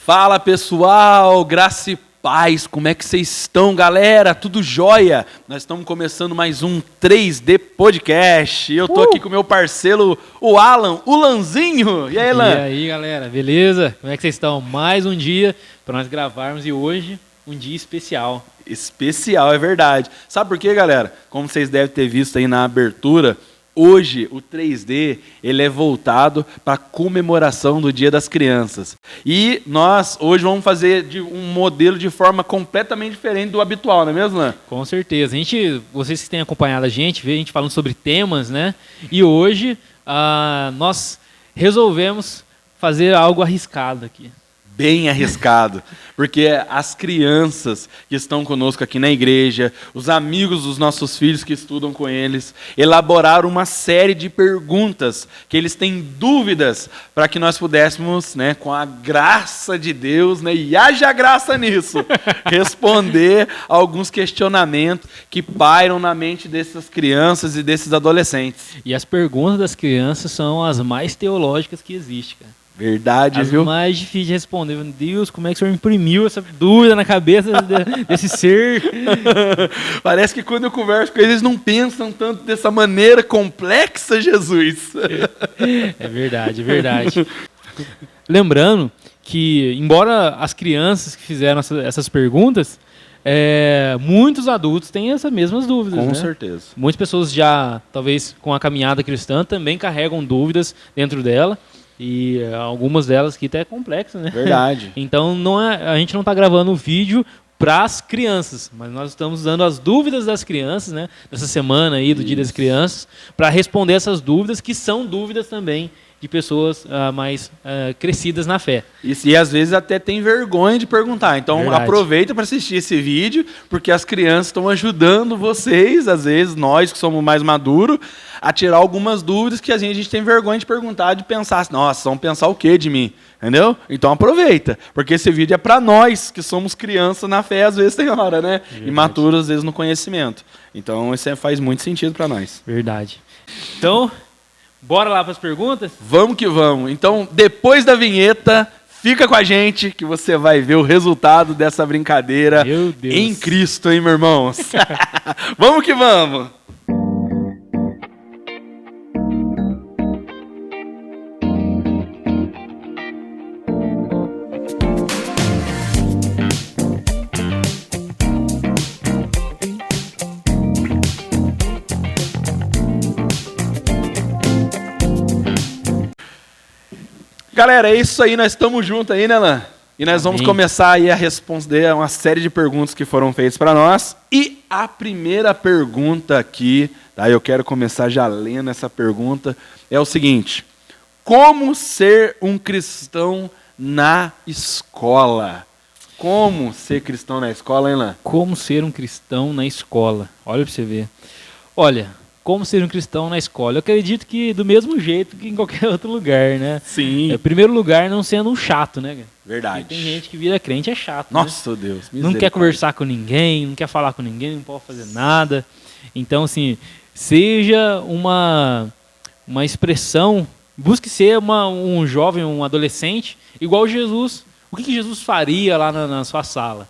Fala pessoal, graça e paz, como é que vocês estão, galera? Tudo jóia? Nós estamos começando mais um 3D Podcast. Eu tô aqui com o meu parceiro, o Alan, o Lanzinho. E aí, Lan? E aí, galera, beleza? Como é que vocês estão? Mais um dia para nós gravarmos e hoje um dia especial. Especial, é verdade. Sabe por quê, galera? Como vocês devem ter visto aí na abertura, hoje o 3D ele é voltado para a comemoração do Dia das Crianças. E nós hoje vamos fazer um modelo de forma completamente diferente do habitual, não é mesmo, Lan? Com certeza. Vocês que têm acompanhado a gente, vê a gente falando sobre temas, né? E hoje nós resolvemos fazer algo arriscado aqui. Bem arriscado, porque as crianças que estão conosco aqui na igreja, os amigos dos nossos filhos que estudam com eles, elaboraram uma série de perguntas que eles têm dúvidas para que nós pudéssemos, né, com a graça de Deus, né, e haja graça nisso, responder a alguns questionamentos que pairam na mente dessas crianças e desses adolescentes. E as perguntas das crianças são as mais teológicas que existem, cara. Verdade, as viu? Mais difíceis de responder. Meu Deus, como é que o senhor imprimiu essa dúvida na cabeça desse ser? Parece que quando eu converso com eles não pensam tanto dessa maneira complexa, Jesus. É verdade, é verdade. Lembrando que, embora as crianças que fizeram essas perguntas, muitos adultos têm essas mesmas dúvidas. Com né? certeza. Muitas pessoas já, talvez com a caminhada cristã, também carregam dúvidas dentro dela. E algumas delas aqui até é complexo, né? Verdade. Então a gente não está gravando o vídeo para as crianças, mas nós estamos usando as dúvidas das crianças, né? Dessa semana aí do Dia das Crianças, para responder essas dúvidas, que são dúvidas também de pessoas mais crescidas na fé. E às vezes até tem vergonha de perguntar. Então Verdade. Aproveita para assistir esse vídeo, porque as crianças estão ajudando vocês, às vezes nós que somos mais maduros, a tirar algumas dúvidas que a gente tem vergonha de perguntar, de pensar assim, nossa, vão pensar o quê de mim? Entendeu? Então aproveita, porque esse vídeo é para nós que somos crianças na fé, às vezes tem hora, né? Verdade. Imaturos, às vezes, no conhecimento. Então isso faz muito sentido para nós. Verdade. Então, bora lá para as perguntas? Vamos que vamos. Então, depois da vinheta, fica com a gente que você vai ver o resultado dessa brincadeira em Cristo, hein, meus irmãos? Vamos que vamos! Galera, é isso aí, nós estamos juntos aí, né, Lan? E nós vamos começar aí a responder a uma série de perguntas que foram feitas para nós. E a primeira pergunta aqui, tá? Eu quero começar já lendo essa pergunta, é o seguinte: como ser um cristão na escola? Como ser cristão na escola, hein, Lan? Como ser um cristão na escola? Olha para você ver. Olha, como ser um cristão na escola? Eu acredito que do mesmo jeito que em qualquer outro lugar, né? Sim. Primeiro lugar, não sendo um chato, né? Verdade. Porque tem gente que vira crente é chato. Nossa, né? Deus. Não quer conversar com ninguém, não quer falar com ninguém, não pode fazer nada. Então, assim, seja uma expressão, busque ser um jovem, um adolescente, igual Jesus. O que Jesus faria lá na sua sala?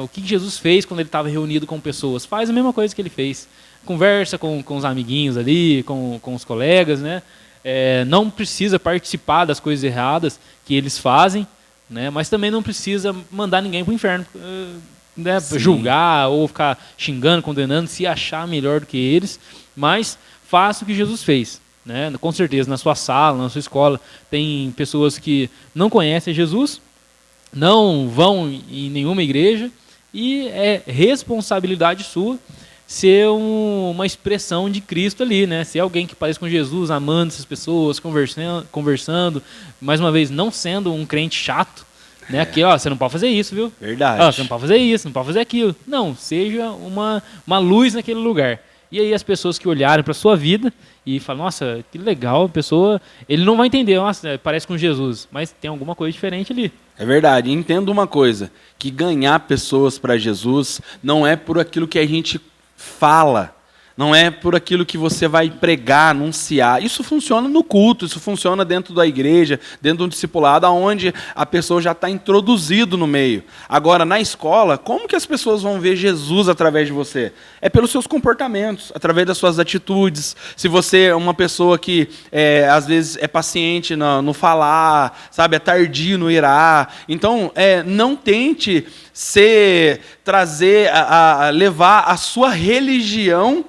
O que Jesus fez quando ele estava reunido com pessoas? Faz a mesma coisa que ele fez. Conversa com os amiguinhos ali, com os colegas, né? Não precisa participar das coisas erradas que eles fazem, né? Mas também não precisa mandar ninguém para o inferno, né? Julgar ou ficar xingando, condenando, se achar melhor do que eles, mas faça o que Jesus fez. Né? Com certeza, na sua sala, na sua escola, tem pessoas que não conhecem Jesus, não vão em nenhuma igreja, e é responsabilidade sua ser uma expressão de Cristo ali, né? Ser alguém que parece com Jesus, amando essas pessoas, conversando, mais uma vez, não sendo um crente chato, né? Aqui, você não pode fazer isso, viu? Verdade. Você não pode fazer isso, não pode fazer aquilo. Não, seja uma luz naquele lugar. E aí as pessoas que olharem para a sua vida e falam, nossa, que legal, a pessoa, ele não vai entender, nossa, parece com Jesus, mas tem alguma coisa diferente ali. É verdade. E entenda uma coisa, que ganhar pessoas para Jesus não é por aquilo que a gente fala, não é por aquilo que você vai pregar, anunciar. Isso funciona no culto, isso funciona dentro da igreja, dentro do discipulado, onde a pessoa já está introduzido no meio. Agora, na escola, como que as pessoas vão ver Jesus através de você? É pelos seus comportamentos, através das suas atitudes. Se você é uma pessoa que, às vezes, é paciente no falar, sabe, é tardio no irá. Então, não tente levar a sua religião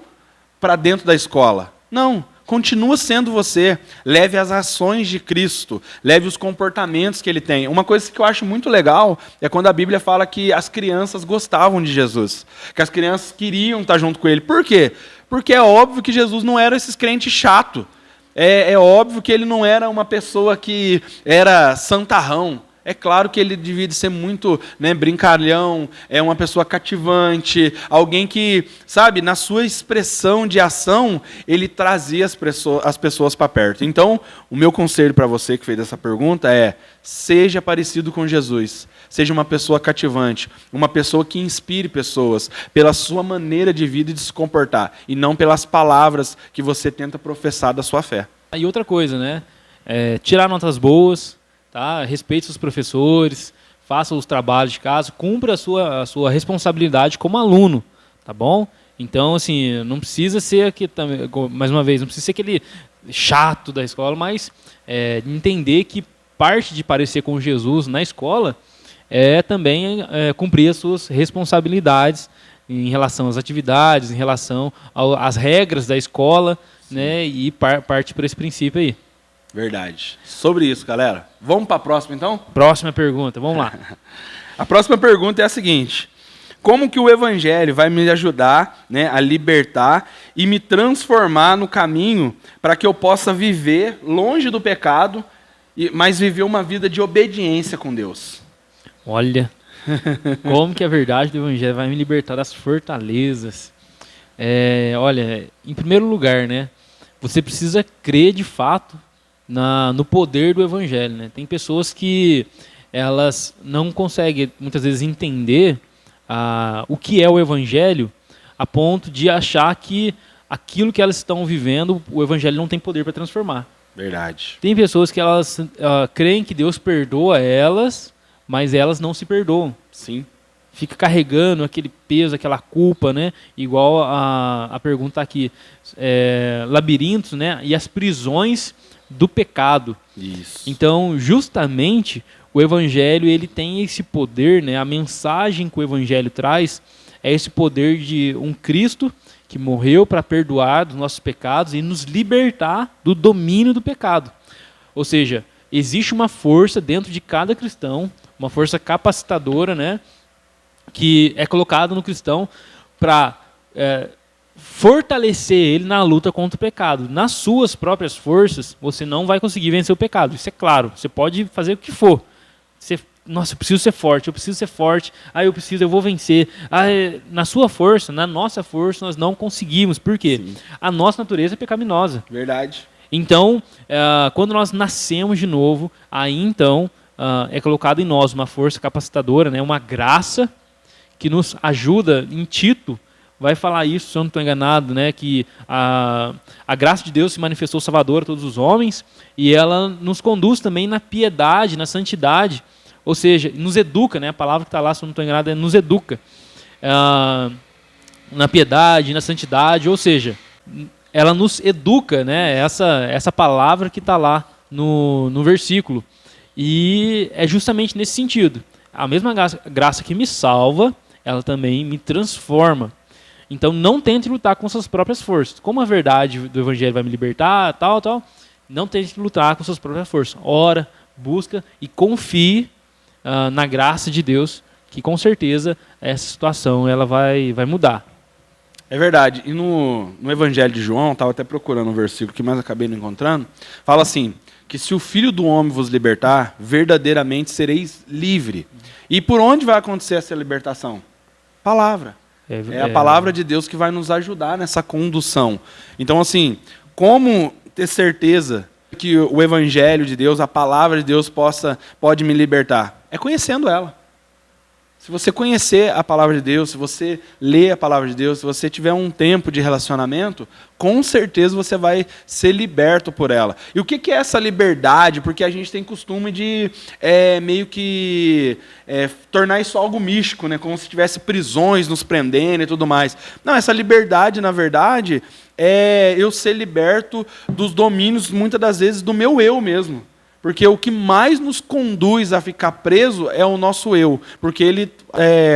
para dentro da escola. Não, continua sendo você. Leve as ações de Cristo, leve os comportamentos que ele tem. Uma coisa que eu acho muito legal é quando a Bíblia fala que as crianças gostavam de Jesus, que as crianças queriam estar junto com ele. Por quê? Porque é óbvio que Jesus não era esses crentes chato. É óbvio que ele não era uma pessoa que era santarrão. É claro que ele devia de ser muito, brincalhão, é uma pessoa cativante, alguém que, sabe, na sua expressão de ação, ele trazia as pessoas para perto. Então, o meu conselho para você que fez essa pergunta é: seja parecido com Jesus, seja uma pessoa cativante, uma pessoa que inspire pessoas pela sua maneira de vida e de se comportar, e não pelas palavras que você tenta professar da sua fé. E outra coisa, né? Tirar notas boas. Tá? Respeite os professores, faça os trabalhos de casa, cumpra a sua responsabilidade como aluno, tá bom? Então, assim, não precisa ser mais uma vez, não precisa ser aquele chato da escola, mas entender que parte de parecer com Jesus na escola é também cumprir as suas responsabilidades em relação às atividades, em relação às regras da escola, né? E parte por esse princípio aí. Verdade. Sobre isso, galera. Vamos para a próxima, então? Próxima pergunta, vamos lá. A próxima pergunta é a seguinte: como que o Evangelho vai me ajudar, a libertar e me transformar no caminho para que eu possa viver longe do pecado, mas viver uma vida de obediência com Deus? Olha, como que a verdade do Evangelho vai me libertar das fortalezas. Olha, em primeiro lugar, você precisa crer de fato no poder do Evangelho, né? Tem pessoas que elas não conseguem muitas vezes entender o que é o Evangelho, a ponto de achar que aquilo que elas estão vivendo, o Evangelho não tem poder para transformar. Verdade. Tem pessoas que elas creem que Deus perdoa elas, mas elas não se perdoam. Sim. Fica carregando aquele peso, aquela culpa, né? Igual a pergunta aqui, labirintos, né? E as prisões do pecado. Isso. Então, justamente, o Evangelho ele tem esse poder, né? A mensagem que o Evangelho traz é esse poder de um Cristo que morreu para perdoar dos nossos pecados e nos libertar do domínio do pecado. Ou seja, existe uma força dentro de cada cristão, uma força capacitadora, né? Que é colocada no cristão para fortalecer ele na luta contra o pecado. Nas suas próprias forças, você não vai conseguir vencer o pecado. Isso é claro. Você pode fazer o que for. Nossa, eu preciso ser forte, eu vou vencer. Na sua força, na nossa força, nós não conseguimos. Por quê? Sim. A nossa natureza é pecaminosa. Verdade. Então, quando nós nascemos de novo, aí então é colocado em nós uma força capacitadora, né? Uma graça que nos ajuda. Em Tito vai falar isso, se eu não estou enganado, né, que a graça de Deus se manifestou salvadora a todos os homens, e ela nos conduz também na piedade, na santidade, ou seja, nos educa, né, a palavra que está lá, se eu não estou enganado, é nos educa, na piedade, na santidade, ou seja, ela nos educa, né, essa palavra que está lá no versículo, e é justamente nesse sentido, a mesma graça que me salva, ela também me transforma. Então, não tente lutar com suas próprias forças. Como a verdade do Evangelho vai me libertar, tal, não tente lutar com suas próprias forças. Ora, busca e confie na graça de Deus, que com certeza essa situação ela vai mudar. É verdade. E no Evangelho de João, estava até procurando um versículo que mais acabei não encontrando, fala assim, que se o Filho do Homem vos libertar, verdadeiramente sereis livre. E por onde vai acontecer essa libertação? Palavra. É a palavra de Deus que vai nos ajudar nessa condução. Então, assim, como ter certeza que o Evangelho de Deus, a palavra de Deus pode me libertar? É conhecendo ela. Se você conhecer a palavra de Deus, se você ler a palavra de Deus, se você tiver um tempo de relacionamento, com certeza você vai ser liberto por ela. E o que é essa liberdade? Porque a gente tem costume de meio que tornar isso algo místico, né? Como se tivesse prisões nos prendendo e tudo mais. Não, essa liberdade, na verdade, é eu ser liberto dos domínios, muitas das vezes, do meu eu mesmo. Porque o que mais nos conduz a ficar preso é o nosso eu. Porque ele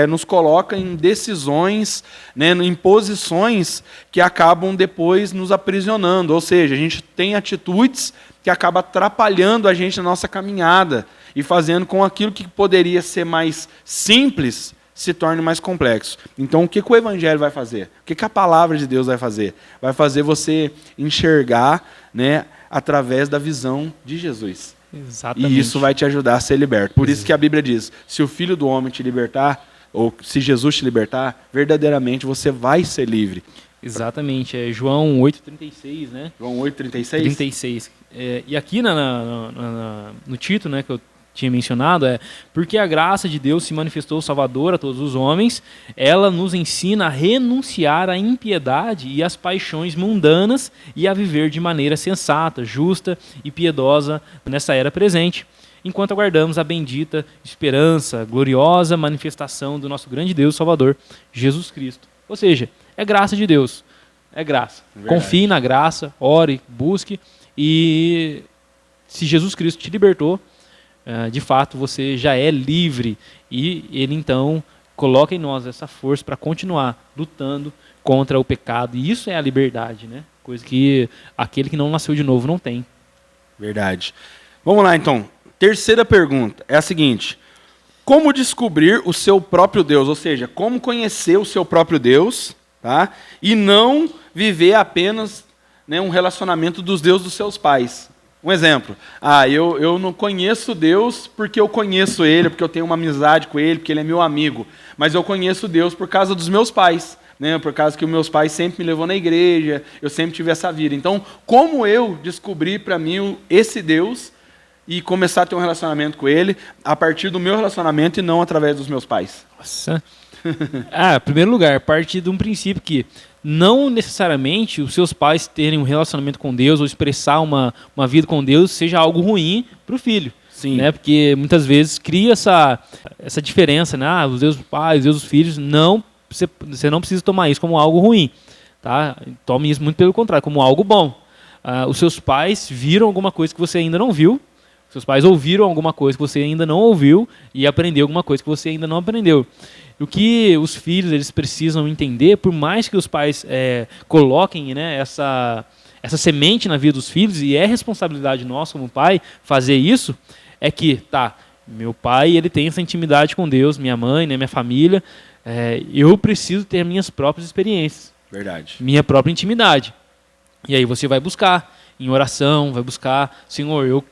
nos coloca em decisões, né, em posições que acabam depois nos aprisionando. Ou seja, a gente tem atitudes que acabam atrapalhando a gente na nossa caminhada e fazendo com aquilo que poderia ser mais simples se torne mais complexo. Então, o que o Evangelho vai fazer? O que a palavra de Deus vai fazer? Vai fazer você enxergar, né, através da visão de Jesus. Exatamente. E isso vai te ajudar a ser liberto. Por isso que a Bíblia diz, se o Filho do Homem te libertar, ou se Jesus te libertar, verdadeiramente você vai ser livre. Exatamente, é João 8,36, né? João 8,36? 36. E aqui no título, né, que eu tinha mencionado, porque a graça de Deus se manifestou salvadora a todos os homens, ela nos ensina a renunciar à impiedade e às paixões mundanas e a viver de maneira sensata, justa e piedosa nessa era presente, enquanto aguardamos a bendita esperança, gloriosa manifestação do nosso grande Deus Salvador, Jesus Cristo. Ou seja, é graça de Deus, é graça. Verdade. Confie na graça, ore, busque, e se Jesus Cristo te libertou, de fato você já é livre, e ele então coloca em nós essa força para continuar lutando contra o pecado, e isso é a liberdade, né? Coisa que aquele que não nasceu de novo não tem. Verdade. Vamos lá então, terceira pergunta é a seguinte: como descobrir o seu próprio Deus? Ou seja, como conhecer o seu próprio Deus, tá? E não viver apenas, né, um relacionamento dos deuses dos seus pais. Um exemplo, eu não conheço Deus porque eu conheço Ele, porque eu tenho uma amizade com Ele, porque Ele é meu amigo, mas eu conheço Deus por causa dos meus pais, né? Por causa que os meus pais sempre me levou na igreja, eu sempre tive essa vida. Então, como eu descobri para mim esse Deus e começar a ter um relacionamento com Ele a partir do meu relacionamento e não através dos meus pais? Nossa. Em primeiro lugar, partir de um princípio que não necessariamente os seus pais terem um relacionamento com Deus ou expressar uma vida com Deus seja algo ruim para o filho. Sim. Né? Porque muitas vezes cria essa diferença, né? Os Deus dos pais, os Deus dos filhos. Não, você não precisa tomar isso como algo ruim. Tá? Tome isso muito pelo contrário, como algo bom. Os seus pais viram alguma coisa que você ainda não viu. Seus pais ouviram alguma coisa que você ainda não ouviu e aprendeu alguma coisa que você ainda não aprendeu. O que os filhos eles precisam entender, por mais que os pais coloquem, né, essa semente na vida dos filhos, e é responsabilidade nossa como pai fazer isso, é que, meu pai ele tem essa intimidade com Deus, minha mãe, né, minha família, eu preciso ter minhas próprias experiências. Verdade. Minha própria intimidade. E aí você vai buscar em oração, vai buscar, Senhor, eu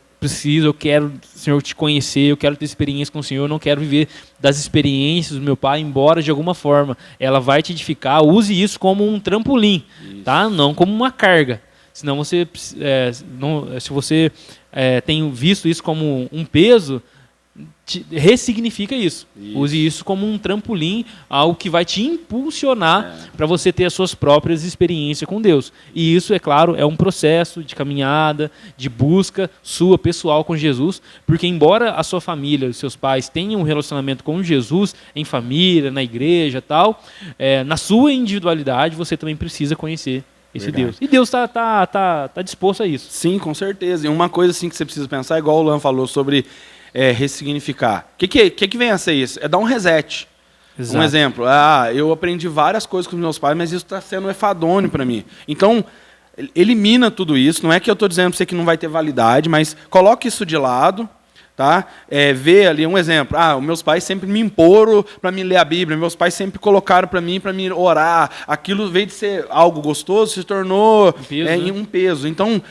quero, Senhor, te conhecer, eu quero ter experiência com o Senhor, eu não quero viver das experiências do meu pai, embora de alguma forma ela vai te edificar, use isso como um trampolim, tá? Não como uma carga. Senão você, se você tem visto isso como um peso, ressignifica isso. Use isso como um trampolim, algo que vai te impulsionar para você ter as suas próprias experiências com Deus. E isso, é claro, é um processo de caminhada, de busca sua pessoal com Jesus, porque embora a sua família, os seus pais tenham um relacionamento com Jesus em família, na igreja, tal, na sua individualidade você também precisa conhecer esse Verdade. Deus. E Deus tá disposto a isso. Sim, com certeza. E uma coisa assim que você precisa pensar, igual o Lan falou sobre ressignificar. O que vem a ser isso? É dar um reset. Exato. Um exemplo, eu aprendi várias coisas com os meus pais, mas isso está sendo efadônio para mim. Então, elimina tudo isso. Não é que eu estou dizendo para você que não vai ter validade, mas coloque isso de lado. Tá? Vê ali um exemplo. Os meus pais sempre me imporam para me ler a Bíblia. Meus pais sempre colocaram para mim orar. Aquilo veio de ser algo gostoso, se tornou um peso. Então,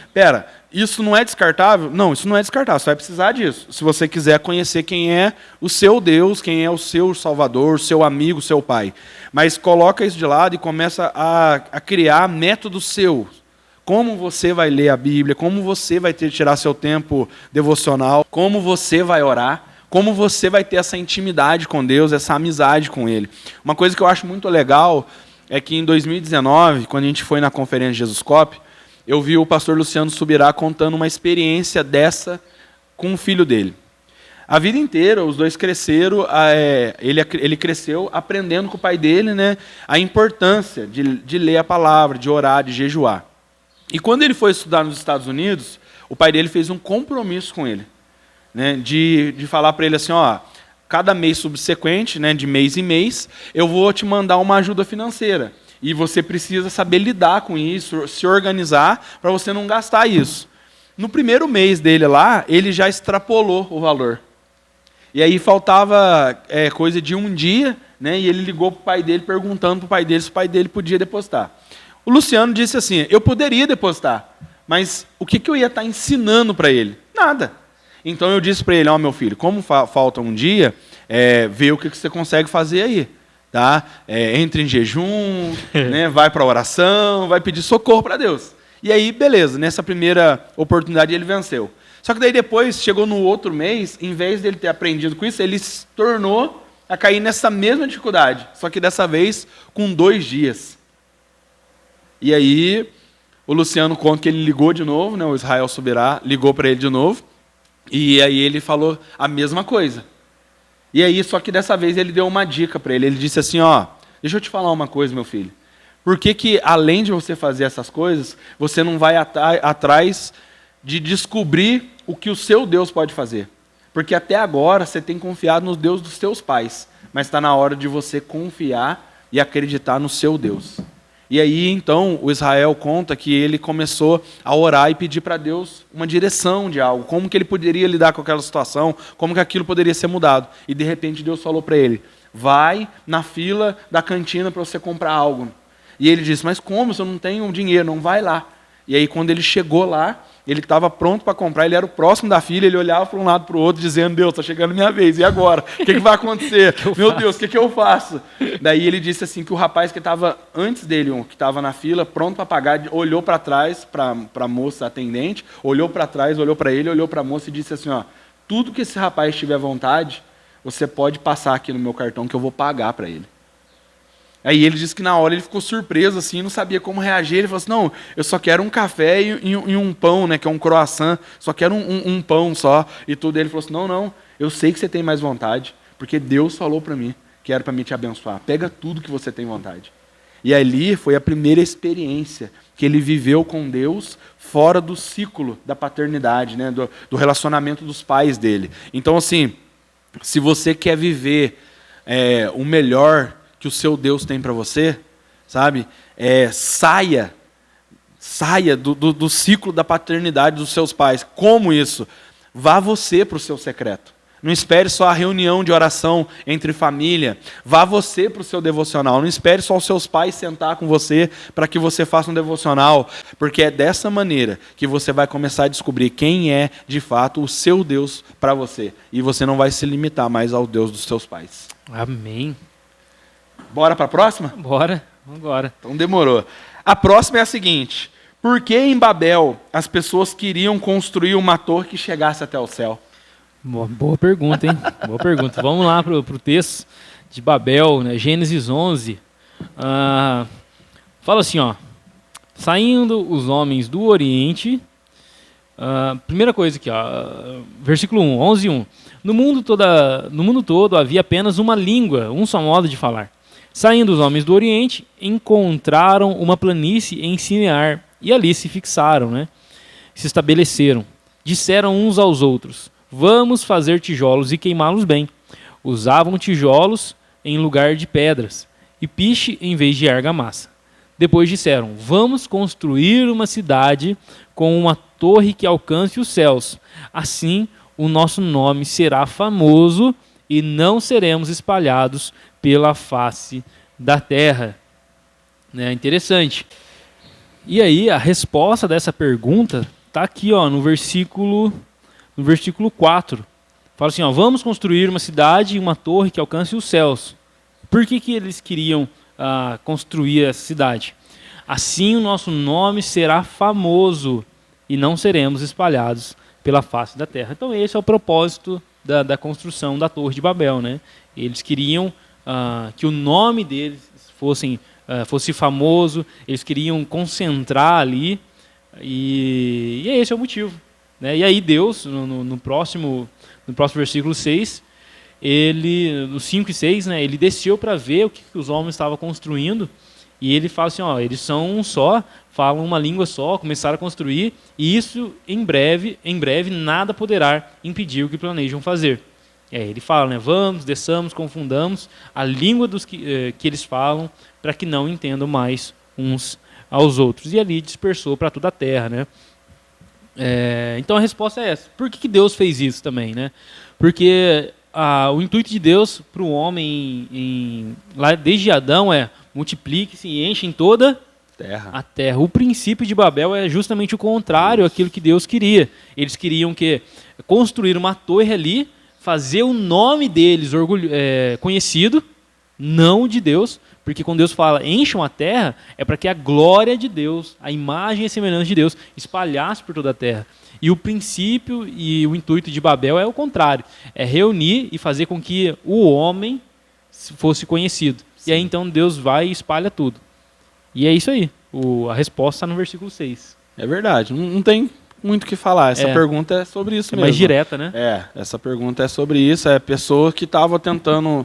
isso não é descartável? Não, isso não é descartável. Você vai precisar disso. Se você quiser conhecer quem é o seu Deus, quem é o seu Salvador, o seu amigo, o seu pai. Mas coloca isso de lado e começa a criar métodos seus. Como você vai ler a Bíblia, como você vai tirar seu tempo devocional, como você vai orar, Como você vai ter essa intimidade com Deus, essa amizade com Ele. Uma coisa que eu acho muito legal é que em 2019, quando a gente foi na conferência Jesuscope, eu vi o pastor Luciano Subirá contando uma experiência dessa com o filho dele. A vida inteira, os dois cresceram, ele cresceu aprendendo com o pai dele, né, a importância de ler a palavra, de orar, de jejuar. E quando ele foi estudar nos Estados Unidos, o pai dele fez um compromisso com ele, né, de falar para ele assim, ó, cada mês subsequente, né, de mês em mês, eu vou te mandar uma ajuda financeira. E você precisa saber lidar com isso, se organizar, para você não gastar isso. No primeiro mês dele lá, ele já extrapolou o valor. E aí faltava coisa de um dia, né, e ele ligou para o pai dele, perguntando para o pai dele se o pai dele podia depositar. O Luciano disse assim, eu poderia depositar, mas o que eu ia estar ensinando para ele? Nada. Então eu disse para ele, ó, meu filho, como falta um dia, vê o que você consegue fazer aí. Tá? Entre em jejum, né, vai para a oração, vai pedir socorro para Deus. E aí, beleza, nessa primeira oportunidade ele venceu. Só que daí depois, chegou no outro mês, em vez dele ter aprendido com isso, ele se tornou a cair nessa mesma dificuldade, só que dessa vez com 2 dias. E aí, o Luciano conta que ele ligou de novo, né, o Israel Subirá ligou para ele de novo, e aí ele falou a mesma coisa. E aí, só que dessa vez ele deu uma dica para ele, ele disse assim, ó, deixa eu te falar uma coisa, meu filho, por que além de você fazer essas coisas, você não vai atrás de descobrir o que o seu Deus pode fazer? Porque até agora você tem confiado no Deus dos seus pais, mas está na hora de você confiar e acreditar no seu Deus. E aí, então, o Israel conta que ele começou a orar e pedir para Deus uma direção de algo, como que ele poderia lidar com aquela situação, como que aquilo poderia ser mudado. E, de repente, Deus falou para ele, vai na fila da cantina para você comprar algo. E ele disse, mas como? Se eu não tenho dinheiro, não vai lá. E aí, quando ele chegou lá, ele estava pronto para comprar, ele era o próximo da fila, ele olhava para um lado para o outro, dizendo, Deus, está chegando a minha vez, e agora? O que vai acontecer? Meu Deus, o que eu faço? Daí ele disse assim, que o rapaz que estava antes dele, que estava na fila, pronto para pagar, olhou para trás, para a moça atendente, olhou para trás, olhou para ele, olhou para a moça e disse assim, ó, tudo que esse rapaz tiver vontade, você pode passar aqui no meu cartão que eu vou pagar para ele. Aí ele disse que na hora ele ficou surpreso, assim, não sabia como reagir. Ele falou assim, não, eu só quero um café e um pão, né, que é um croissant, só quero um pão só. E tudo. Ele falou assim, não, eu sei que você tem mais vontade, porque Deus falou para mim que era para me te abençoar. Pega tudo que você tem vontade. E ali foi a primeira experiência que ele viveu com Deus fora do ciclo da paternidade, né, do relacionamento dos pais dele. Então, assim, se você quer viver o melhor que o seu Deus tem para você, sabe? Saia do ciclo da paternidade dos seus pais. Como isso? Vá você para o seu secreto. Não espere só a reunião de oração entre família. Vá você para o seu devocional. Não espere só os seus pais sentar com você para que você faça um devocional. Porque é dessa maneira que você vai começar a descobrir quem é, de fato, o seu Deus para você. E você não vai se limitar mais ao Deus dos seus pais. Amém. Bora para a próxima? Bora, vamos embora. Então demorou. A próxima é a seguinte. Por que em Babel as pessoas queriam construir uma torre que chegasse até o céu? Boa pergunta, hein? Boa pergunta. Vamos lá para o texto de Babel, né? Gênesis 11. Fala assim, ó. Saindo os homens do Oriente... primeira coisa aqui, ó, versículo 1, 11:1. No mundo todo havia apenas uma língua, um só modo de falar. Saindo os homens do Oriente, encontraram uma planície em Sinear, e ali se fixaram, né? Se estabeleceram. Disseram uns aos outros, vamos fazer tijolos e queimá-los bem. Usavam tijolos em lugar de pedras, e piche em vez de argamassa. Depois disseram, vamos construir uma cidade com uma torre que alcance os céus. Assim, o nosso nome será famoso e não seremos espalhados pela face da terra. É interessante. E aí, a resposta dessa pergunta está aqui, ó, no versículo 4. Fala assim, ó, vamos construir uma cidade e uma torre que alcance os céus. Por que eles queriam construir essa cidade? Assim o nosso nome será famoso e não seremos espalhados pela face da terra. Então esse é o propósito da construção da Torre de Babel, né? Eles queriam que o nome deles fosse famoso, eles queriam concentrar ali, e esse é o motivo, né? E aí Deus, no próximo versículo 6, no 5 e 6, né, ele desceu para ver o que os homens estavam construindo, e ele fala assim, eles são um só, falam uma língua só, começaram a construir, e isso em breve nada poderá impedir o que planejam fazer. Ele fala, né, vamos, desçamos, confundamos a língua que eles falam, para que não entendam mais uns aos outros. E ali dispersou para toda a terra, né? Então a resposta é essa. Por que Deus fez isso também, né? Porque o intuito de Deus para o homem, lá desde Adão, é multiplique-se e enche em toda a terra. O princípio de Babel é justamente o contrário àquilo que Deus queria. Eles queriam construir uma torre ali, fazer o nome deles conhecido, não de Deus, porque quando Deus fala encham a terra, é para que a glória de Deus, a imagem e semelhança de Deus espalhasse por toda a terra. E o princípio e o intuito de Babel é o contrário, é reunir e fazer com que o homem fosse conhecido. Sim. E aí então Deus vai e espalha tudo. E é isso aí, a resposta está no versículo 6. É verdade, não tem muito o que falar, essa pergunta é sobre isso mesmo. É mais direta, né? Essa pergunta é sobre isso, é pessoa que estava tentando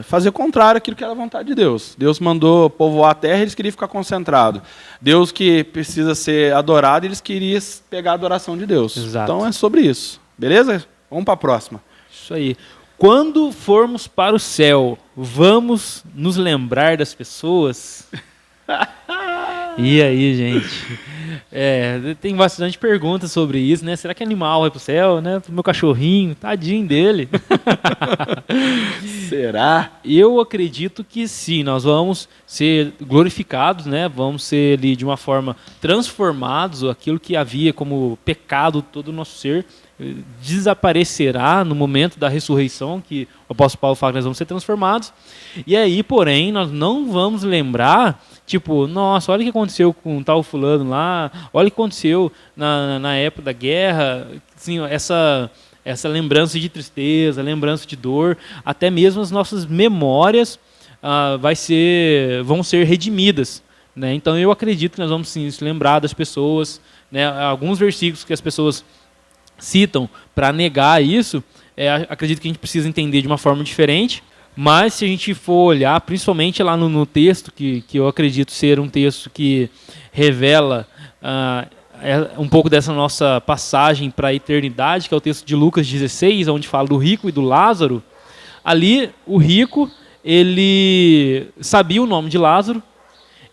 fazer o contrário àquilo que era a vontade de Deus. Deus mandou povoar a terra e eles queriam ficar concentrados. Deus que precisa ser adorado, eles queriam pegar a adoração de Deus. Exato. Então é sobre isso, beleza? Vamos para a próxima. Isso aí. Quando formos para o céu, vamos nos lembrar das pessoas? E aí, gente? Tem bastante perguntas sobre isso, né? Será que animal vai pro céu, né? Pro meu cachorrinho, tadinho dele. Será? Eu acredito que sim, nós vamos ser glorificados, né? Vamos ser ali de uma forma transformados, aquilo que havia como pecado todo o nosso ser desaparecerá no momento da ressurreição, que o apóstolo Paulo fala que nós vamos ser transformados. E aí, porém, nós não vamos lembrar, tipo, nossa, olha o que aconteceu com tal fulano lá, olha o que aconteceu na época da guerra, assim, essa lembrança de tristeza, lembrança de dor, até mesmo as nossas memórias vão ser redimidas, né? Então eu acredito que nós vamos sim se lembrar das pessoas, né? Alguns versículos que as pessoas citam para negar isso, acredito que a gente precisa entender de uma forma diferente, mas se a gente for olhar, principalmente lá no texto, que eu acredito ser um texto que revela um pouco dessa nossa passagem para a eternidade, que é o texto de Lucas 16, onde fala do rico e do Lázaro. Ali, o rico, ele sabia o nome de Lázaro,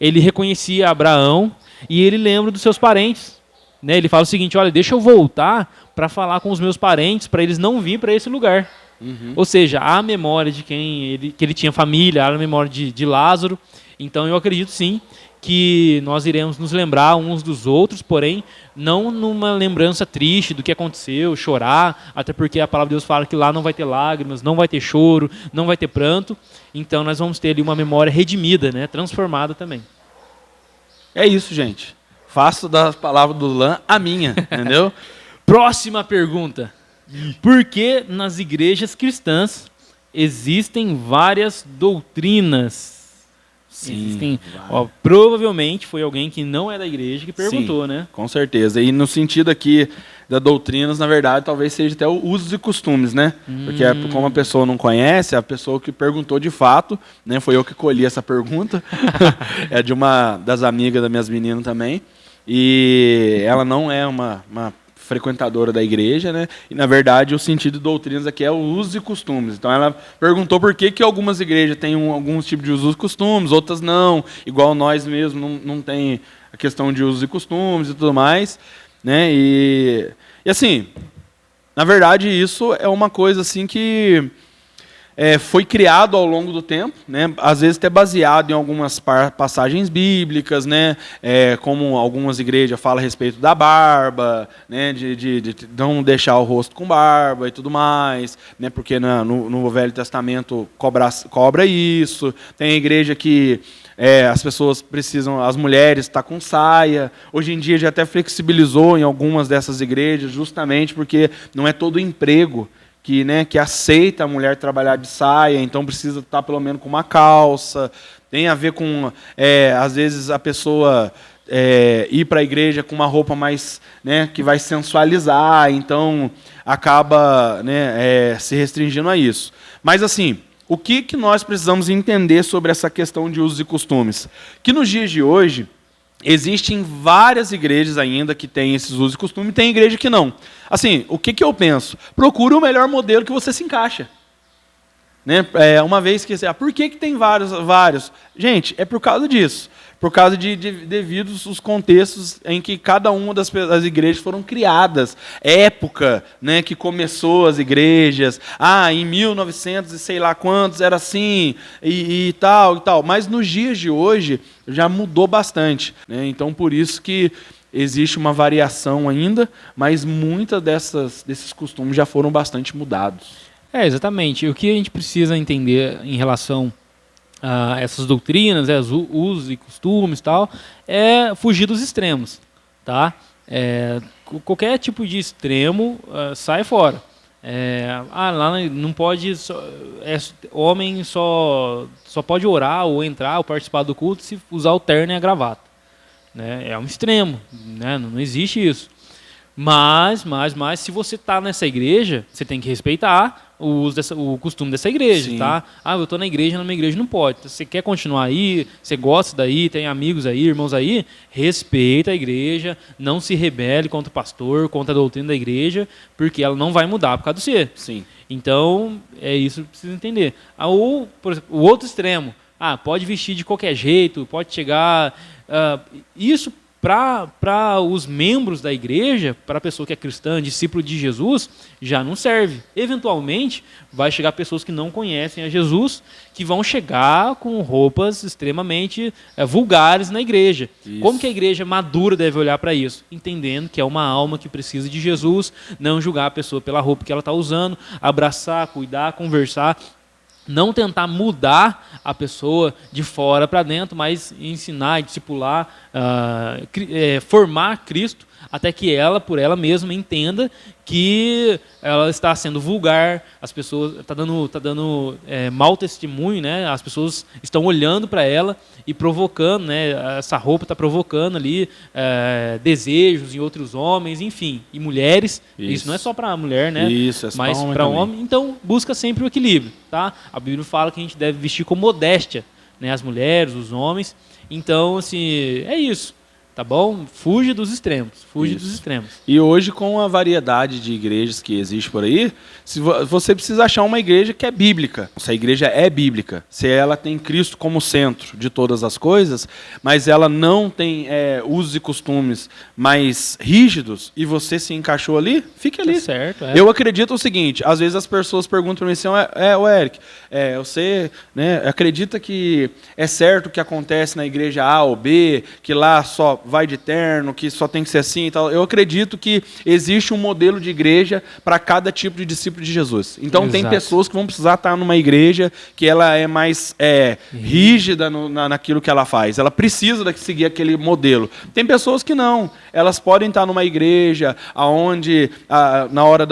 ele reconhecia Abraão e ele lembra dos seus parentes. Né? Ele fala o seguinte, olha, deixa eu voltar para falar com os meus parentes, para eles não virem para esse lugar. Uhum. Ou seja, há a memória de que ele tinha família, há a memória de Lázaro. Então eu acredito sim que nós iremos nos lembrar uns dos outros, porém não numa lembrança triste do que aconteceu, chorar, até porque a palavra de Deus fala que lá não vai ter lágrimas, não vai ter choro, não vai ter pranto. Então nós vamos ter ali uma memória redimida, né? Transformada também. É isso, gente. Faço das palavras do Lan a minha, entendeu? Próxima pergunta. Por que nas igrejas cristãs existem várias doutrinas? Sim. Provavelmente foi alguém que não é da igreja que perguntou, né? Com certeza. E no sentido aqui da doutrinas, na verdade, talvez seja até o usos e costumes, né? Porque como a pessoa não conhece, a pessoa que perguntou de fato, né? Foi eu que colhi essa pergunta. É de uma das amigas das minhas meninas também. E ela não é uma frequentadora da igreja, né? E, na verdade, o sentido de doutrinas aqui é o usos e costumes. Então, ela perguntou por que algumas igrejas têm alguns tipos de usos e costumes, outras não. Igual nós mesmos não tem a questão de usos e costumes e tudo mais, né? E assim, na verdade, isso é uma coisa assim que foi criado ao longo do tempo, né? Às vezes até baseado em algumas passagens bíblicas, né? Como algumas igrejas falam a respeito da barba, né? De não deixar o rosto com barba e tudo mais, né? Porque no Velho Testamento cobra isso. Tem igreja que as pessoas precisam, as mulheres estar com saia. Hoje em dia já até flexibilizou em algumas dessas igrejas, justamente porque não é todo emprego que aceita a mulher trabalhar de saia, então precisa estar pelo menos com uma calça. Tem a ver com, às vezes, a pessoa ir para a igreja com uma roupa mais, que vai sensualizar, então acaba, se restringindo a isso. Mas, assim, o que nós precisamos entender sobre essa questão de usos e costumes? Que nos dias de hoje, existem várias igrejas ainda que têm esses usos e costumes, e tem igreja que não. Assim, o que eu penso? Procure o melhor modelo que você se encaixa. Uma vez que por que tem vários? Gente, é por causa disso. Por causa devidos os contextos em que cada uma das igrejas foram criadas. Época, que começou as igrejas. Em 1900 e sei lá quantos era assim, e tal, e tal. Mas nos dias de hoje já mudou bastante. Então, por isso que existe uma variação ainda, mas muitas desses costumes já foram bastante mudados. Exatamente. O que a gente precisa entender em relação a essas doutrinas, os usos e costumes e tal, é fugir dos extremos, tá? Qualquer tipo de extremo sai fora. Lá não pode, homem só pode orar ou entrar ou participar do culto se usar o terno e a gravata. É um extremo, não existe isso. Mas, se você está nessa igreja, você tem que respeitar o costume dessa igreja, tá? Eu estou na minha igreja não pode. Você quer continuar aí, você gosta daí, tem amigos aí, irmãos aí, respeita a igreja, não se rebele contra o pastor, contra a doutrina da igreja, porque ela não vai mudar por causa do você. Sim. Então, é isso que precisa entender. Ou, por exemplo, o outro extremo, pode vestir de qualquer jeito, pode chegar... isso para os membros da igreja, para a pessoa que é cristã, discípulo de Jesus, já não serve. Eventualmente, vai chegar pessoas que não conhecem a Jesus, que vão chegar com roupas extremamente vulgares na igreja. Isso. Como que a igreja madura deve olhar para isso? Entendendo que é uma alma que precisa de Jesus, não julgar a pessoa pela roupa que ela está usando, abraçar, cuidar, conversar, não tentar mudar a pessoa de fora para dentro, mas ensinar, discipular, formar Cristo, até que ela, por ela mesma, entenda que ela está sendo vulgar, as pessoas está dando mau testemunho, as pessoas estão olhando para ela e provocando, essa roupa está provocando ali desejos em outros homens, enfim, e mulheres. Isso não é só para mulher, Isso, mas para homem. Então, busca sempre o equilíbrio, tá? A Bíblia fala que a gente deve vestir com modéstia, as mulheres, os homens. Então, assim, é isso. Tá bom? Fuge dos extremos. Dos extremos. E hoje, com a variedade de igrejas que existe por aí, você precisa achar uma igreja que é bíblica. Se a igreja é bíblica, se ela tem Cristo como centro de todas as coisas, mas ela não tem usos e costumes mais rígidos, e você se encaixou ali, fique ali. Tá certo, Eu acredito o seguinte, às vezes as pessoas perguntam para mim assim, Eric, você acredita que é certo o que acontece na igreja A ou B, que lá só vai de terno, que só tem que ser assim e tal. Eu acredito que existe um modelo de igreja para cada tipo de discípulo de Jesus. Então, tem pessoas que vão precisar estar numa igreja que ela é mais rígida naquilo que ela faz. Ela precisa seguir aquele modelo. Tem pessoas que não. Elas podem estar numa igreja onde, na hora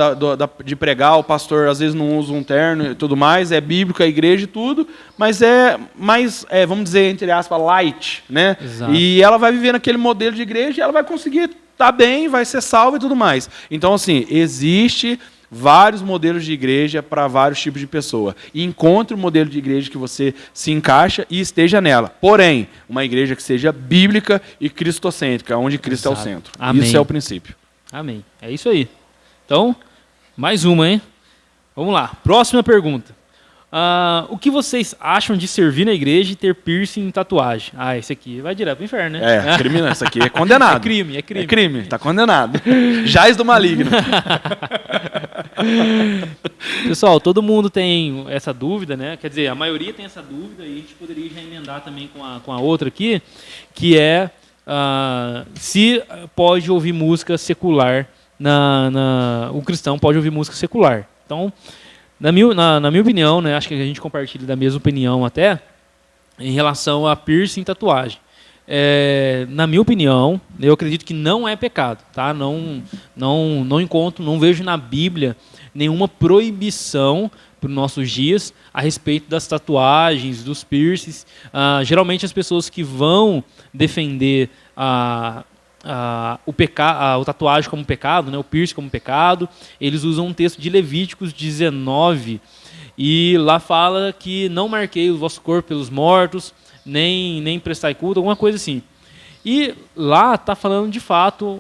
de pregar, o pastor às vezes não usa um terno e tudo mais, é bíblico a igreja e tudo, mas é mais, vamos dizer, entre aspas, light, Exato. E ela vai viver naquele modelo de igreja e ela vai conseguir estar bem, vai ser salva e tudo mais. Então, assim, existe vários modelos de igreja para vários tipos de pessoa. E encontre um modelo de igreja que você se encaixa e esteja nela. Porém, uma igreja que seja bíblica e cristocêntrica, onde Cristo é o centro. Amém. Isso é o princípio. Amém. É isso aí. Então, mais uma, hein? Vamos lá. Próxima pergunta. O que vocês acham de servir na igreja e ter piercing e tatuagem? Esse aqui vai direto pro inferno, né? Criminal. Isso aqui é condenado. É crime. É crime, tá condenado. Jaz do maligno. Pessoal, todo mundo tem essa dúvida, né? Quer dizer, a maioria tem essa dúvida e a gente poderia já emendar também com a outra aqui, que é se pode ouvir música secular, o cristão pode ouvir música secular. Então, na minha opinião, né, acho que a gente compartilha da mesma opinião até, em relação a piercing e tatuagem. Na minha opinião, eu acredito que não é pecado, tá? Não encontro, não vejo na Bíblia nenhuma proibição para os nossos dias a respeito das tatuagens, dos piercings. Geralmente as pessoas que vão defender o tatuagem como pecado, né, o piercing como pecado, eles usam um texto de Levíticos 19, e lá fala que não marquei o vosso corpo pelos mortos, nem prestai culto, alguma coisa assim. E lá está falando de fato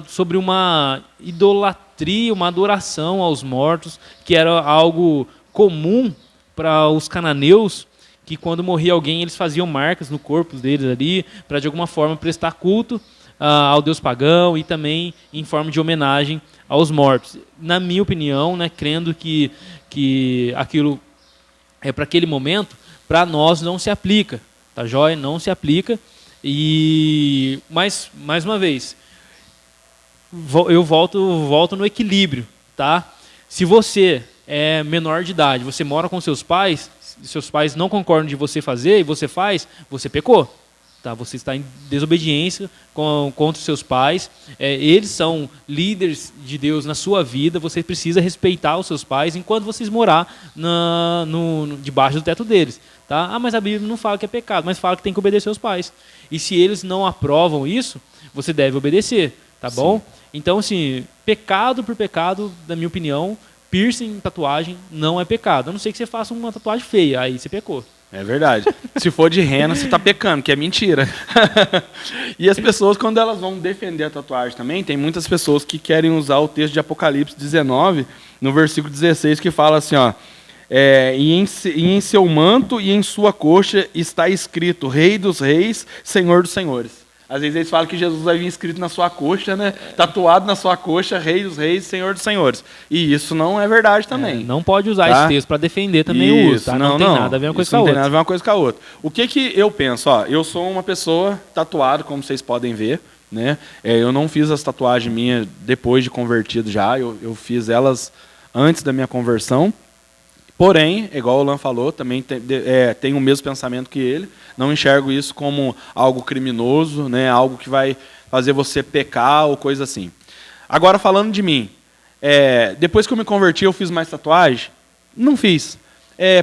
sobre uma idolatria, uma adoração aos mortos, que era algo comum para os cananeus, que quando morria alguém eles faziam marcas no corpo deles ali, para de alguma forma prestar culto ao deus pagão e também em forma de homenagem aos mortos. Na minha opinião, né, crendo que aquilo é para aquele momento, para nós não se aplica, tá joia? Não se aplica. Mas, mais uma vez, eu volto no equilíbrio, tá? Se você é menor de idade, você mora com seus pais não concordam de você fazer e você faz, você pecou. Tá? Você está em desobediência contra os seus pais. Eles são líderes de Deus na sua vida. Você precisa respeitar os seus pais enquanto vocês morar debaixo do teto deles. Tá? Mas a Bíblia não fala que é pecado, mas fala que tem que obedecer aos pais. E se eles não aprovam isso, você deve obedecer. Tá bom? Então, assim, pecado por pecado, na minha opinião, piercing, tatuagem, não é pecado. A não ser que você faça uma tatuagem feia, aí você pecou. É verdade. Se for de rena, você está pecando, que é mentira. E as pessoas, quando elas vão defender a tatuagem também, tem muitas pessoas que querem usar o texto de Apocalipse 19, no versículo 16, que fala assim, ó, e em seu manto e em sua coxa está escrito Rei dos Reis, Senhor dos Senhores. Às vezes eles falam que Jesus vai vir escrito na sua coxa, né? Tatuado na sua coxa, Rei dos Reis, Senhor dos Senhores. E isso não é verdade também. Não pode usar esse texto para defender também o uso. Tá? Não tem nada a ver uma coisa com a outra. Não tem nada a ver uma coisa com a outra. O que eu penso? Ó, eu sou uma pessoa tatuada, como vocês podem ver. Né? Eu não fiz as tatuagens minhas depois de convertido já. Eu fiz elas antes da minha conversão. Porém, igual o Lan falou, também tenho o mesmo pensamento que ele. Não enxergo isso como algo criminoso, né? Algo que vai fazer você pecar ou coisa assim. Agora, falando de mim, depois que eu me converti, eu fiz mais tatuagem? Não fiz.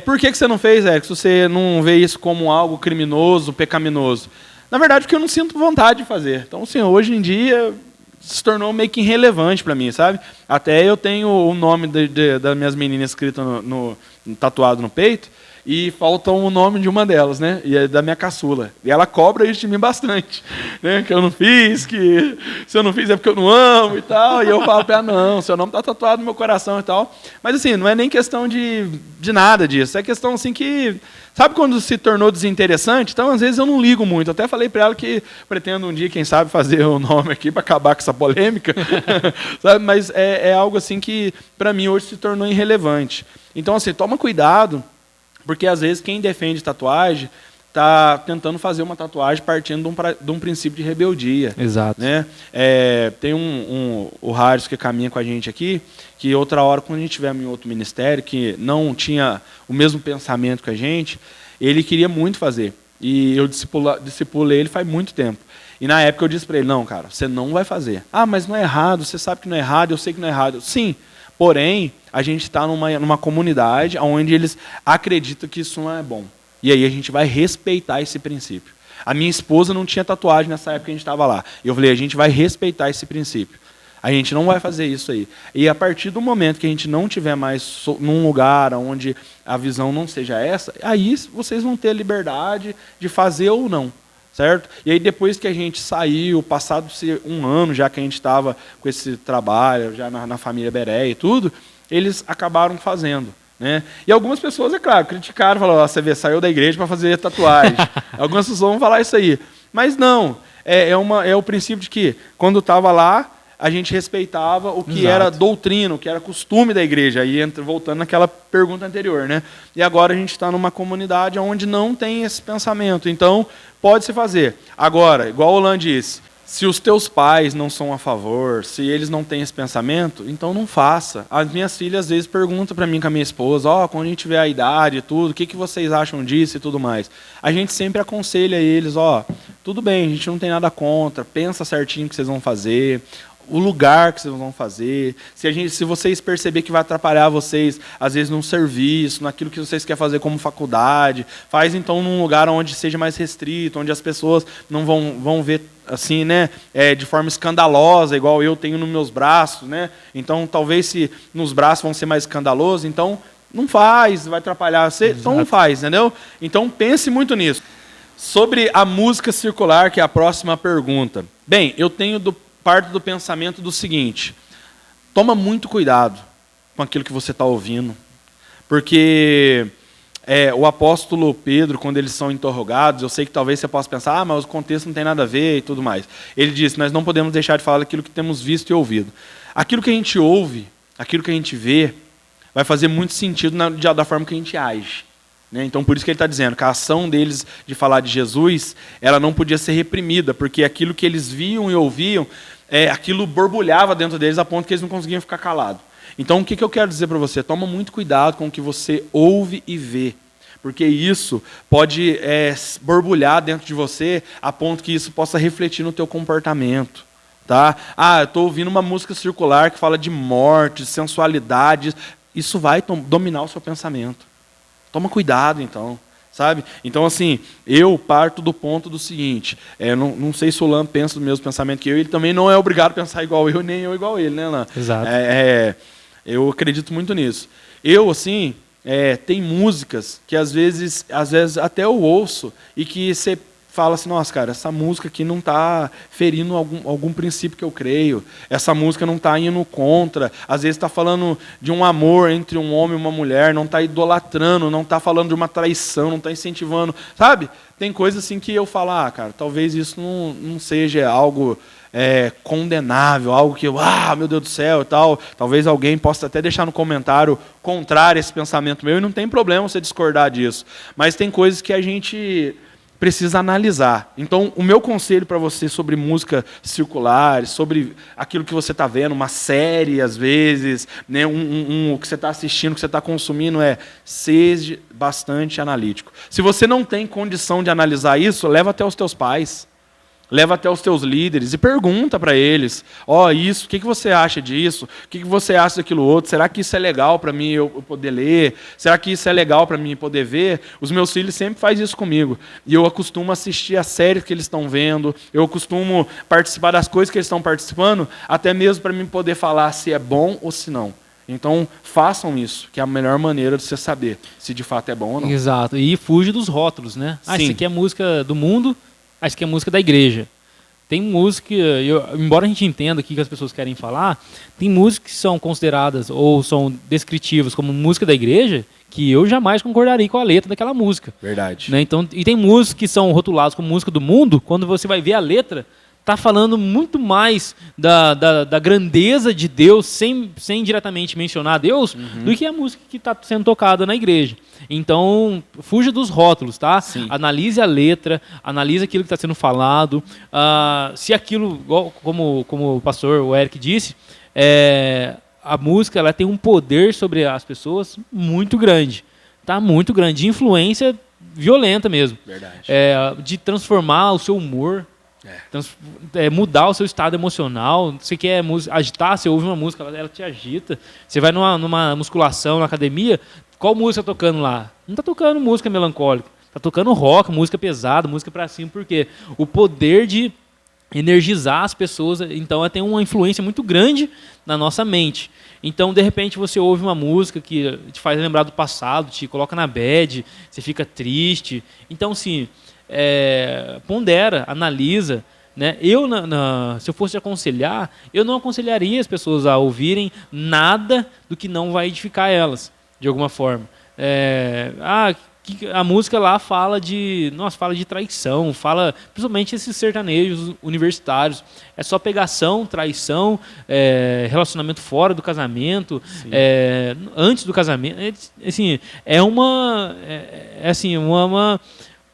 Por que você não fez, Eric, se você não vê isso como algo criminoso, pecaminoso? Na verdade, porque eu não sinto vontade de fazer. Então, assim, hoje em dia se tornou meio que irrelevante para mim, sabe? Até eu tenho o nome das minhas meninas escrito tatuado no peito, e falta o nome de uma delas, né? E é da minha caçula. E ela cobra isso de mim bastante, né? Que eu não fiz, que se eu não fiz é porque eu não amo e tal. E eu falo para ela, não, seu nome está tatuado no meu coração e tal. Mas assim, não é nem questão de nada disso. É questão assim que... Sabe quando se tornou desinteressante? Então, às vezes, eu não ligo muito. Até falei para ela que pretendo um dia, quem sabe, fazer o nome aqui para acabar com essa polêmica. Sabe? Mas é algo assim que, para mim, hoje se tornou irrelevante. Então, assim, toma cuidado, porque, às vezes, quem defende tatuagem está tentando fazer uma tatuagem partindo de um princípio de rebeldia. Exato. Né? Tem o Harris que caminha com a gente aqui, que outra hora, quando a gente estiver em outro ministério, que não tinha o mesmo pensamento que a gente, ele queria muito fazer. E eu discipulei ele faz muito tempo. E na época eu disse para ele, não, cara, você não vai fazer. Ah, mas não é errado, você sabe que não é errado, eu sei que não é errado. Sim, porém, a gente está numa comunidade onde eles acreditam que isso não é bom. E aí a gente vai respeitar esse princípio. A minha esposa não tinha tatuagem nessa época que a gente estava lá. E eu falei, a gente vai respeitar esse princípio. A gente não vai fazer isso aí. E a partir do momento que a gente não tiver mais num lugar onde a visão não seja essa, aí vocês vão ter a liberdade de fazer ou não. Certo? E aí depois que a gente saiu, passado um ano já que a gente estava com esse trabalho, já na família Beré e tudo, eles acabaram fazendo. Né? E algumas pessoas, é claro, criticaram, falaram, você saiu da igreja para fazer tatuagem. Algumas pessoas vão falar isso aí. Mas não, é o princípio de que, quando estava lá, a gente respeitava o que era doutrina, o que era costume da igreja. Aí voltando naquela pergunta anterior. Né? E agora a gente está numa comunidade onde não tem esse pensamento. Então, pode-se fazer. Agora, igual o Lan disse, se os teus pais não são a favor, se eles não têm esse pensamento, então não faça. As minhas filhas às vezes perguntam para mim com a minha esposa, quando a gente tiver a idade e tudo, o que vocês acham disso e tudo mais. A gente sempre aconselha eles, tudo bem, a gente não tem nada contra, pensa certinho o que vocês vão fazer, o lugar que vocês vão fazer, se vocês perceber que vai atrapalhar vocês, às vezes, num serviço, naquilo que vocês querem fazer como faculdade, faz então num lugar onde seja mais restrito, onde as pessoas não vão ver assim, né, de forma escandalosa, igual eu tenho nos meus braços, né? Então, talvez se nos braços vão ser mais escandalosos, então não faz, vai atrapalhar você, então não faz, entendeu? Então pense muito nisso. Sobre a música circular, que é a próxima pergunta. Bem, eu tenho parte do pensamento do seguinte: toma muito cuidado com aquilo que você está ouvindo, porque o apóstolo Pedro, quando eles são interrogados, eu sei que talvez você possa pensar, mas o contexto não tem nada a ver e tudo mais. Ele diz, nós não podemos deixar de falar aquilo que temos visto e ouvido. Aquilo que a gente ouve, aquilo que a gente vê, vai fazer muito sentido da forma que a gente age. Então, por isso que ele está dizendo que a ação deles de falar de Jesus, ela não podia ser reprimida, porque aquilo que eles viam e ouviam, aquilo borbulhava dentro deles a ponto que eles não conseguiam ficar calados. Então, o que eu quero dizer para você? Toma muito cuidado com o que você ouve e vê, porque isso pode borbulhar dentro de você a ponto que isso possa refletir no teu comportamento. Tá? Eu estou ouvindo uma música circular que fala de morte, de sensualidade. Isso vai dominar o seu pensamento. Toma cuidado, então, sabe? Então, assim, eu parto do ponto do seguinte, não sei se o Lan pensa do mesmo pensamento que eu, ele também não é obrigado a pensar igual eu, nem eu igual ele, né, Lan? Exato. Eu acredito muito nisso. Eu, assim, tem músicas que às vezes até eu ouço e que você fala assim, nossa, cara, essa música aqui não está ferindo algum princípio que eu creio, essa música não está indo contra, às vezes está falando de um amor entre um homem e uma mulher, não está idolatrando, não está falando de uma traição, não está incentivando, sabe? Tem coisas assim que eu falo, cara, talvez isso não seja algo condenável, algo que, meu Deus do céu e tal, talvez alguém possa até deixar no comentário contrário a esse pensamento meu, e não tem problema você discordar disso, mas tem coisas que a gente precisa analisar. Então, o meu conselho para você sobre música circular, sobre aquilo que você está vendo, uma série, às vezes, né, o que você está assistindo, o que você está consumindo, seja bastante analítico. Se você não tem condição de analisar isso, leva até os teus pais. Leva até os teus líderes e pergunta para eles, isso, o que você acha disso? O que você acha daquilo outro? Será que isso é legal para mim eu poder ler? Será que isso é legal para mim poder ver? Os meus filhos sempre fazem isso comigo. E eu acostumo assistir as séries que eles estão vendo, eu costumo participar das coisas que eles estão participando, até mesmo para mim poder falar se é bom ou se não. Então, façam isso, que é a melhor maneira de você saber se de fato é bom ou não. Exato, e fuja dos rótulos, né? Isso aqui é música do mundo, isso aqui é música da igreja. Tem música, embora a gente entenda o que as pessoas querem falar, tem músicas que são consideradas ou são descritivas como música da igreja, que eu jamais concordaria com a letra daquela música. Verdade. Né? Então, e tem músicas que são rotuladas como música do mundo, quando você vai ver a letra, está falando muito mais da grandeza de Deus, sem diretamente mencionar Deus, do que a música que está sendo tocada na igreja. Então, fuja dos rótulos, tá? Sim. Analise a letra, analise aquilo que está sendo falado. Se aquilo, como o pastor o Eric disse, a música ela tem um poder sobre as pessoas muito grande. Tá? Muito grande, de influência violenta mesmo. Verdade. De transformar o seu humor, mudar o seu estado emocional. Você quer agitar, você ouve uma música, ela te agita. Você vai numa musculação, na academia, qual música tá tocando lá? Não está tocando música melancólica, está tocando rock, música pesada, música para cima, porque o poder de energizar as pessoas, então ela tem uma influência muito grande na nossa mente. Então, de repente, você ouve uma música que te faz lembrar do passado, te coloca na bad, você fica triste. Então, sim, pondera, analisa. Né? Se eu fosse aconselhar, eu não aconselharia as pessoas a ouvirem nada do que não vai edificar elas, de alguma forma. A música lá fala de traição, fala principalmente esses sertanejos universitários. É só pegação, traição, relacionamento fora do casamento, antes do casamento.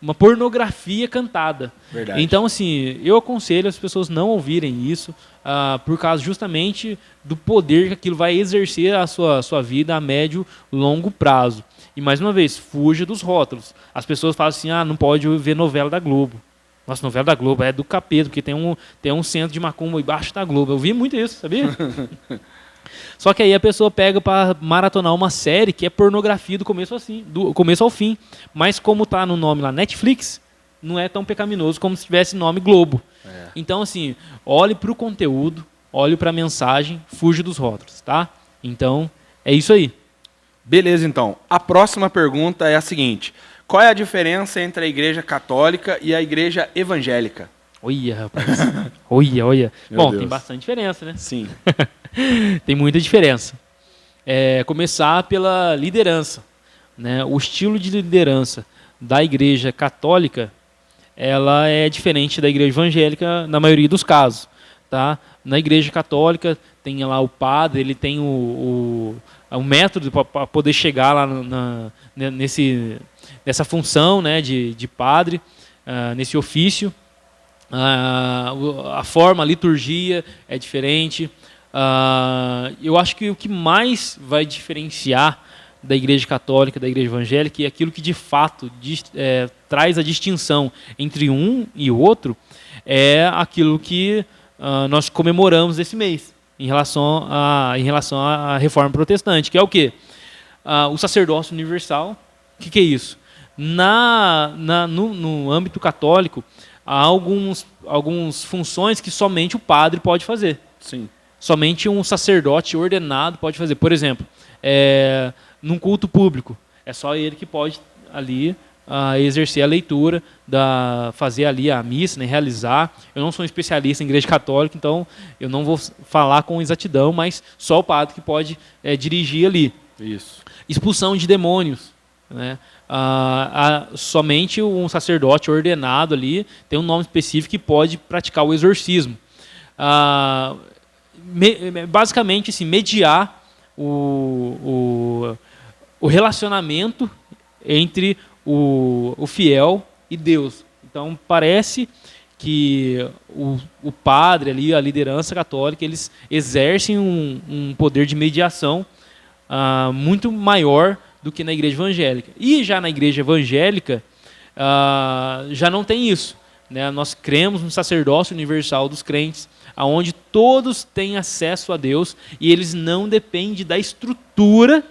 Uma pornografia cantada. Verdade. Então, assim, eu aconselho as pessoas não ouvirem isso, por causa justamente do poder que aquilo vai exercer a sua vida a médio e longo prazo. E, mais uma vez, fuja dos rótulos. As pessoas falam assim, não pode ver novela da Globo. Nossa, novela da Globo é do capeta, porque tem um centro de macumba embaixo da Globo. Eu vi muito isso, sabia? Só que aí a pessoa pega para maratonar uma série que é pornografia do começo ao fim. Mas como tá no nome lá Netflix, não é tão pecaminoso como se tivesse nome Globo. Então, assim, olhe para o conteúdo, olhe para a mensagem, fuja dos rótulos, tá? Então, é isso aí. Beleza, então. A próxima pergunta é a seguinte: qual é a diferença entre a igreja católica e a igreja evangélica? Olha, rapaz. Olha. Meu Bom, Deus. tem bastante diferença, né? Sim. Tem muita diferença. Começar pela liderança, né? O estilo de liderança da igreja católica, ela é diferente da igreja evangélica na maioria dos casos, tá? Na igreja católica tem lá o padre, ele tem o método para poder chegar lá nessa função, né, de padre, nesse ofício. A forma, a liturgia é diferente. Eu acho que o que mais vai diferenciar da igreja católica, da igreja evangélica, e aquilo que de fato traz a distinção entre um e o outro, é aquilo que nós comemoramos esse mês, em relação à reforma protestante, que é o quê? O sacerdócio universal. O que é isso? No âmbito católico, há algumas funções que somente o padre pode fazer. Sim. Somente um sacerdote ordenado pode fazer. Por exemplo, num culto público, é só ele que pode ali exercer a leitura, fazer ali a missa, né, realizar. Eu não sou um especialista em igreja católica, então eu não vou falar com exatidão, mas só o padre que pode dirigir ali. Isso. Expulsão de demônios, né? Somente um sacerdote ordenado ali tem um nome específico que pode praticar o exorcismo. Basicamente, assim, mediar o relacionamento entre o fiel e Deus. Então, parece que o padre ali, a liderança católica, eles exercem um poder de mediação muito maior do que na igreja evangélica. E já na igreja evangélica, já não tem isso, né? Nós cremos no sacerdócio universal dos crentes, onde todos têm acesso a Deus e eles não dependem da estrutura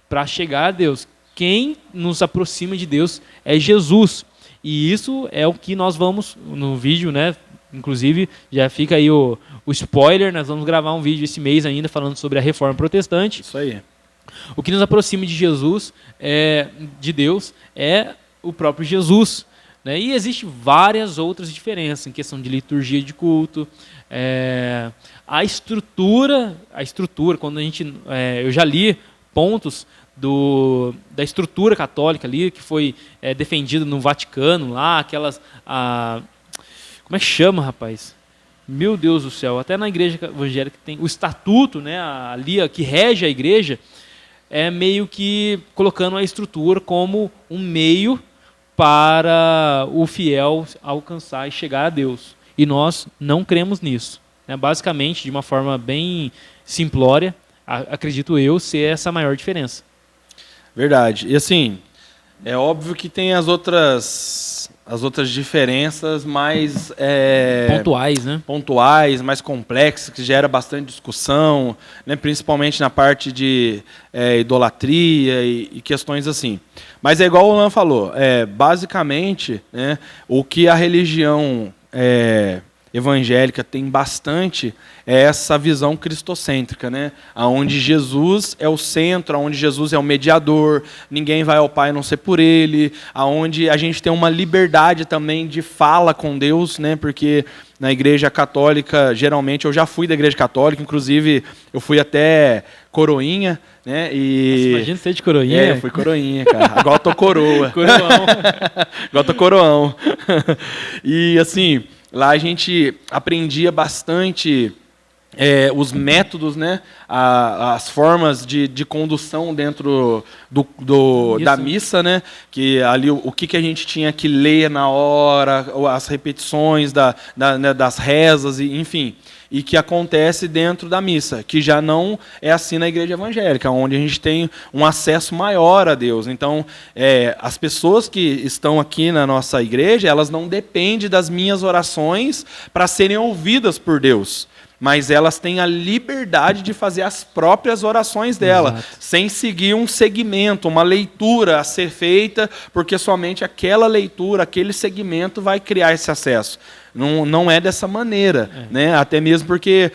para chegar a Deus. Quem nos aproxima de Deus é Jesus. E isso é o que nós vamos, no vídeo, né? Inclusive, já fica aí o spoiler, nós vamos gravar um vídeo esse mês ainda falando sobre a reforma protestante. Isso aí. O que nos aproxima de Jesus, de Deus, é o próprio Jesus, né? E existem várias outras diferenças em questão de liturgia de culto, a estrutura, quando a gente, eu já li pontos da estrutura católica ali, que foi defendida no Vaticano, lá, aquelas, como é que chama, rapaz? Meu Deus do céu, até na igreja evangélica tem o estatuto, né, ali, que rege a igreja, meio que colocando a estrutura como um meio para o fiel alcançar e chegar a Deus. E nós não cremos nisso, né? Basicamente, de uma forma bem simplória, acredito eu, ser essa a maior diferença. Verdade. E assim, é óbvio que tem as outras diferenças mais pontuais, né? Pontuais, mais complexas, que gera bastante discussão, né? Principalmente na parte de idolatria e questões assim. Mas é igual o Alan falou, basicamente, né, o que a religião evangélica tem bastante essa visão cristocêntrica, né? Onde Jesus é o centro, onde Jesus é o mediador, ninguém vai ao Pai a não ser por Ele, onde a gente tem uma liberdade também de fala com Deus, né? Porque na igreja católica, geralmente, eu já fui da igreja católica, inclusive eu fui até coroinha, né? Nossa, imagina ser de coroinha. Eu fui coroinha, cara. Agora eu tô coroa. Coroão. Agora eu tô coroão. E assim, lá a gente aprendia bastante os métodos, né, as formas de condução dentro da missa, né, que ali o que a gente tinha que ler na hora, as repetições das rezas, enfim. e que acontece dentro da missa, que já não é assim na igreja evangélica, onde a gente tem um acesso maior a Deus. Então, as pessoas que estão aqui na nossa igreja, elas não dependem das minhas orações para serem ouvidas por Deus, mas elas têm a liberdade de fazer as próprias orações dela, Exato. sem seguir um segmento, uma leitura a ser feita, porque somente aquela leitura, aquele segmento vai criar esse acesso. Não é dessa maneira, né? Até mesmo porque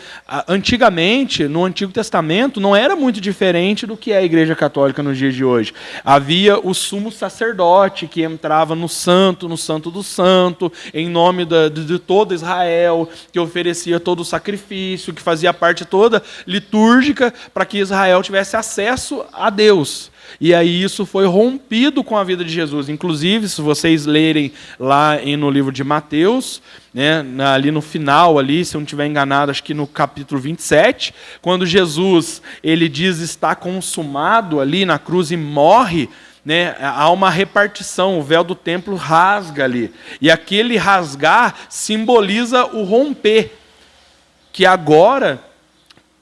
antigamente, no Antigo Testamento, não era muito diferente do que é a Igreja Católica nos dias de hoje. Havia o sumo sacerdote que entrava no santo do santo, em nome de todo Israel, que oferecia todo o sacrifício, que fazia parte toda litúrgica para que Israel tivesse acesso a Deus. E aí isso foi rompido com a vida de Jesus. Inclusive, se vocês lerem lá no livro de Mateus, né, ali no final, ali, se eu não estiver enganado, acho que no capítulo 27, quando Jesus ele diz está consumado ali na cruz e morre, né, há uma repartição, o véu do templo rasga ali. E aquele rasgar simboliza o romper, que agora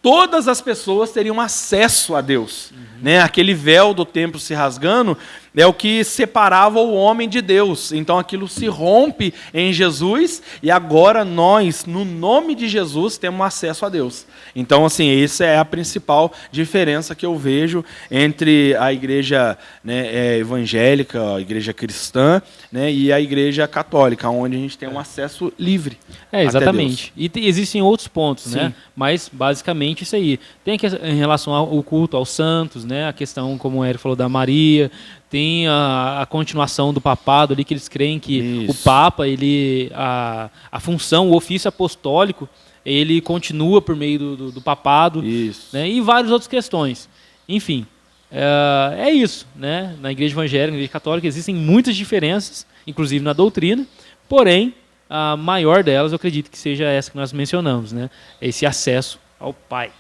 todas as pessoas teriam acesso a Deus. Né? Aquele véu do templo se rasgando é o que separava o homem de Deus. Então aquilo se rompe em Jesus e agora nós, no nome de Jesus, temos acesso a Deus. Então, assim, essa é a principal diferença que eu vejo entre a igreja, né, evangélica, a igreja cristã, né, e a igreja católica, onde a gente tem um acesso livre. Exatamente. E existem outros pontos, Sim. né? Mas basicamente isso aí. Tem em relação ao culto aos santos, né? A questão, como o Eric falou, da Maria. Tem a continuação do papado ali, que eles creem que Isso. o Papa, a função, o ofício apostólico, ele continua por meio do papado. Isso. Né? E várias outras questões. Enfim, é isso. Né? Na igreja evangélica, na igreja católica, existem muitas diferenças, inclusive na doutrina, porém, a maior delas, eu acredito que seja essa que nós mencionamos, né? Esse acesso ao Pai.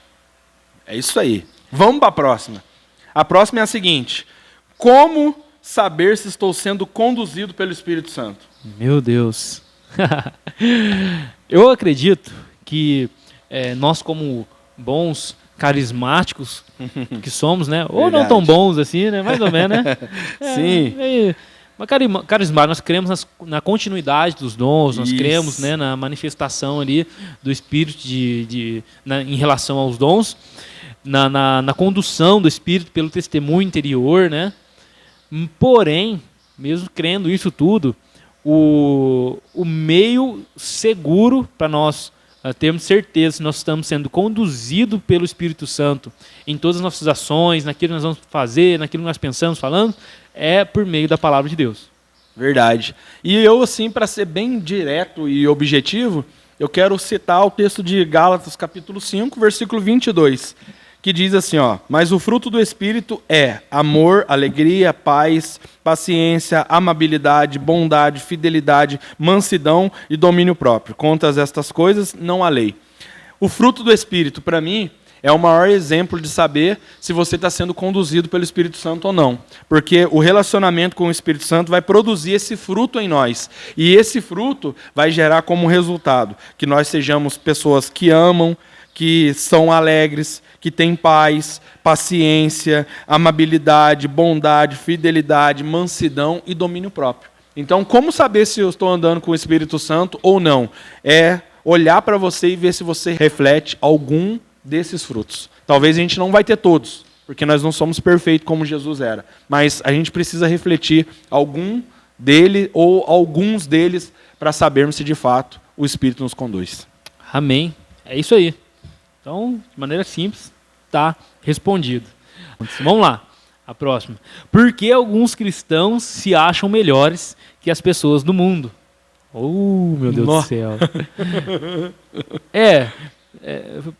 É isso aí. Vamos para a próxima. A próxima é a seguinte: como saber se estou sendo conduzido pelo Espírito Santo? Meu Deus. Eu acredito que nós, como bons carismáticos que somos, né? Ou não tão bons assim, né? Mais ou menos, né? Sim. Mas carismático, nós cremos na continuidade dos dons, nós cremos, né, na manifestação ali do Espírito em relação aos dons, na condução do Espírito pelo testemunho interior, né? Porém, mesmo crendo isso tudo, o meio seguro para nós termos certeza que nós estamos sendo conduzidos pelo Espírito Santo em todas as nossas ações, naquilo que nós vamos fazer, naquilo que nós pensamos, falando, é por meio da palavra de Deus. Verdade. E eu, assim, para ser bem direto e objetivo, eu quero citar o texto de Gálatas, capítulo 5, versículo 22, que diz assim, ó: mas o fruto do Espírito é amor, alegria, paz, paciência, amabilidade, bondade, fidelidade, mansidão e domínio próprio. Contra estas coisas não há lei. O fruto do Espírito, para mim, é o maior exemplo de saber se você está sendo conduzido pelo Espírito Santo ou não. Porque o relacionamento com o Espírito Santo vai produzir esse fruto em nós. E esse fruto vai gerar como resultado que nós sejamos pessoas que amam, que são alegres, que têm paz, paciência, amabilidade, bondade, fidelidade, mansidão e domínio próprio. Então, como saber se eu estou andando com o Espírito Santo ou não? É olhar para você e ver se você reflete algum desses frutos. Talvez a gente não vai ter todos, porque nós não somos perfeitos como Jesus era, mas a gente precisa refletir algum dele ou alguns deles para sabermos se de fato o Espírito nos conduz. Amém. É isso aí. Então, de maneira simples, está respondido. Vamos lá, a próxima. Por que alguns cristãos se acham melhores que as pessoas do mundo? Oh, meu Deus do céu.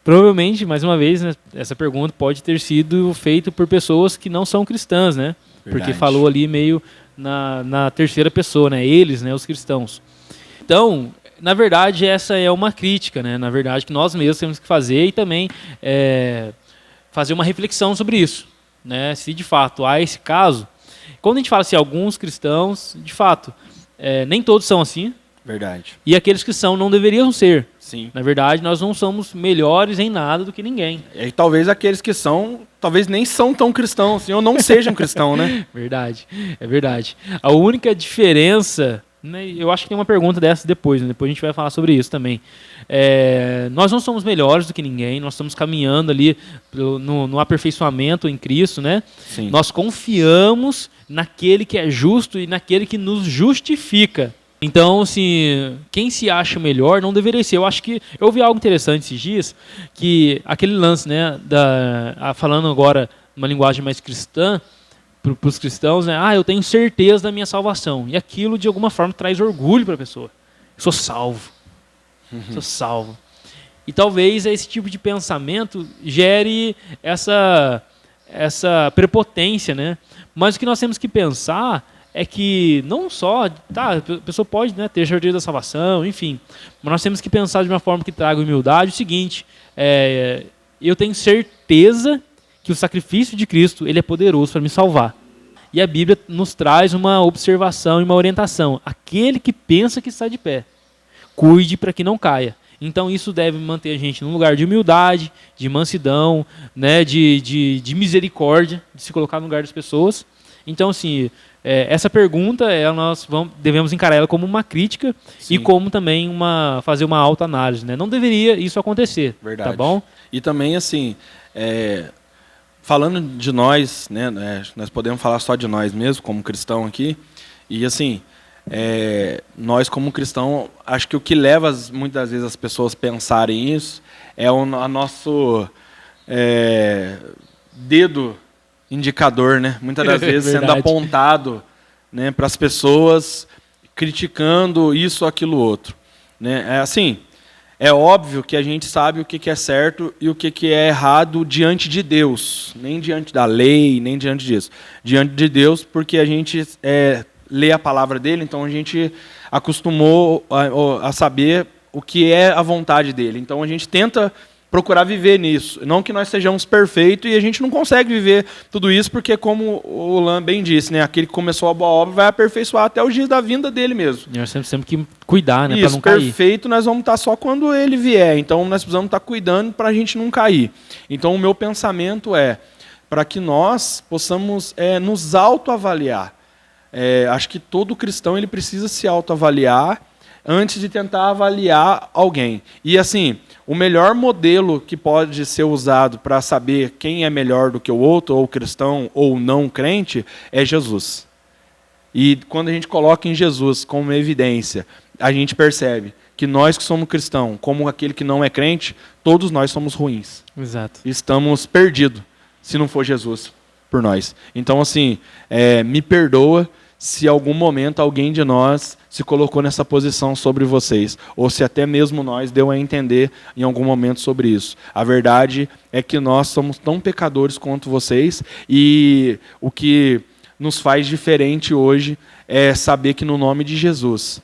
Provavelmente, mais uma vez, né, essa pergunta pode ter sido feita por pessoas que não são cristãs, né? Verdade. Porque falou ali meio na terceira pessoa, né? Eles, né, os cristãos. Então, na verdade, essa é uma crítica, né? Na verdade, que nós mesmos temos que fazer e também fazer uma reflexão sobre isso, né? Se de fato há esse caso. Quando a gente fala assim, alguns cristãos, de fato, nem todos são assim. Verdade. E aqueles que são não deveriam ser. Sim. Na verdade, nós não somos melhores em nada do que ninguém. E talvez aqueles que são, talvez nem são tão cristãos, assim, ou não sejam cristãos, né? Verdade, é verdade. A única diferença, né, eu acho que tem uma pergunta dessa depois, né? Depois a gente vai falar sobre isso também. Nós não somos melhores do que ninguém, nós estamos caminhando ali no aperfeiçoamento em Cristo, né? Sim. Nós confiamos naquele que é justo e naquele que nos justifica. Então, assim, quem se acha melhor não deveria ser. Eu acho que eu ouvi algo interessante esses dias, que aquele lance, né, falando agora numa linguagem mais cristã, para os cristãos, né, eu tenho certeza da minha salvação. E aquilo, de alguma forma, traz orgulho para a pessoa. Eu sou salvo. Sou salvo. E talvez esse tipo de pensamento gere essa prepotência, né? Mas o que nós temos que pensar é que não só, a pessoa pode, né, ter certeza da salvação, enfim, mas nós temos que pensar de uma forma que traga humildade o seguinte, eu tenho certeza que o sacrifício de Cristo ele é poderoso para me salvar. E a Bíblia nos traz uma observação e uma orientação. Aquele que pensa que está de pé, cuide para que não caia. Então isso deve manter a gente num lugar de humildade, de mansidão, né, de misericórdia, de se colocar no lugar das pessoas. Então, assim, essa pergunta, nós devemos encarar ela como uma crítica. Sim. E como também fazer uma autoanálise, né? Não deveria isso acontecer, verdade. Tá bom? E também, assim, falando de nós, né, nós podemos falar só de nós mesmo, como cristão aqui, e assim, nós como cristão, acho que o que leva muitas vezes as pessoas a pensarem isso é o nosso dedo indicador, né? Muitas das vezes sendo apontado, né, para as pessoas, criticando isso, aquilo, outro. Né? Assim, é óbvio que a gente sabe o que é certo e o que é errado diante de Deus. Nem diante da lei, nem diante disso. Diante de Deus, porque a gente lê a palavra dele, então a gente acostumou a saber o que é a vontade dele. Então a gente tenta procurar viver nisso. Não que nós sejamos perfeitos e a gente não consegue viver tudo isso, porque como o Lan bem disse, né, aquele que começou a boa obra vai aperfeiçoar até os dias da vinda dele mesmo. E nós temos que cuidar, né, para não cair. Perfeito nós vamos estar só quando ele vier. Então nós precisamos estar cuidando para a gente não cair. Então o meu pensamento é para que nós possamos nos autoavaliar. Acho que todo cristão ele precisa se autoavaliar antes de tentar avaliar alguém. E assim, o melhor modelo que pode ser usado para saber quem é melhor do que o outro, ou cristão ou não crente, é Jesus. E quando a gente coloca em Jesus como evidência, a gente percebe que nós que somos cristãos, como aquele que não é crente, todos nós somos ruins. Exato. Estamos perdidos se não for Jesus por nós. Então, assim, me perdoa se algum momento alguém de nós se colocou nessa posição sobre vocês, ou se até mesmo nós deu a entender em algum momento sobre isso. A verdade é que nós somos tão pecadores quanto vocês, e o que nos faz diferente hoje é saber que no nome de Jesus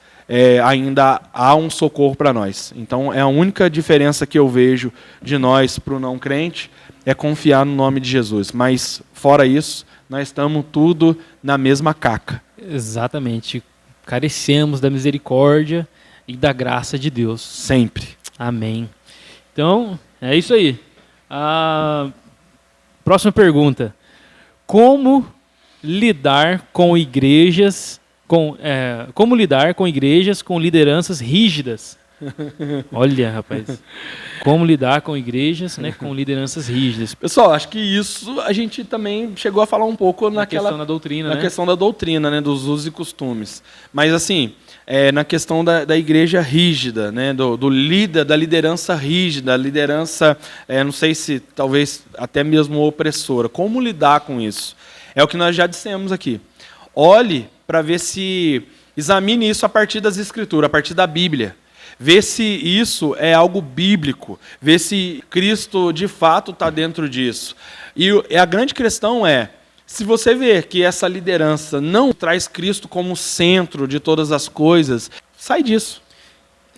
ainda há um socorro para nós. Então, a única diferença que eu vejo de nós para o não crente é confiar no nome de Jesus. Mas, fora isso, nós estamos tudo na mesma caca. Exatamente. Carecemos da misericórdia e da graça de Deus. Sempre. Amém. Então, é isso aí. Próxima pergunta. Como lidar com igrejas com lideranças rígidas? Olha, rapaz. Como lidar com igrejas, né, com lideranças rígidas? Pessoal, acho que isso a gente também chegou a falar um pouco na questão da doutrina, na questão da doutrina, né, dos usos e costumes. Mas assim, na questão da igreja rígida, né, do líder, da liderança rígida, a liderança, não sei se talvez até mesmo opressora. Como lidar com isso? É o que nós já dissemos aqui. Olhe para ver se examine isso a partir das Escrituras, a partir da Bíblia. Vê se isso é algo bíblico, vê se Cristo de fato está dentro disso. E a grande questão é, se você vê que essa liderança não traz Cristo como centro de todas as coisas, sai disso.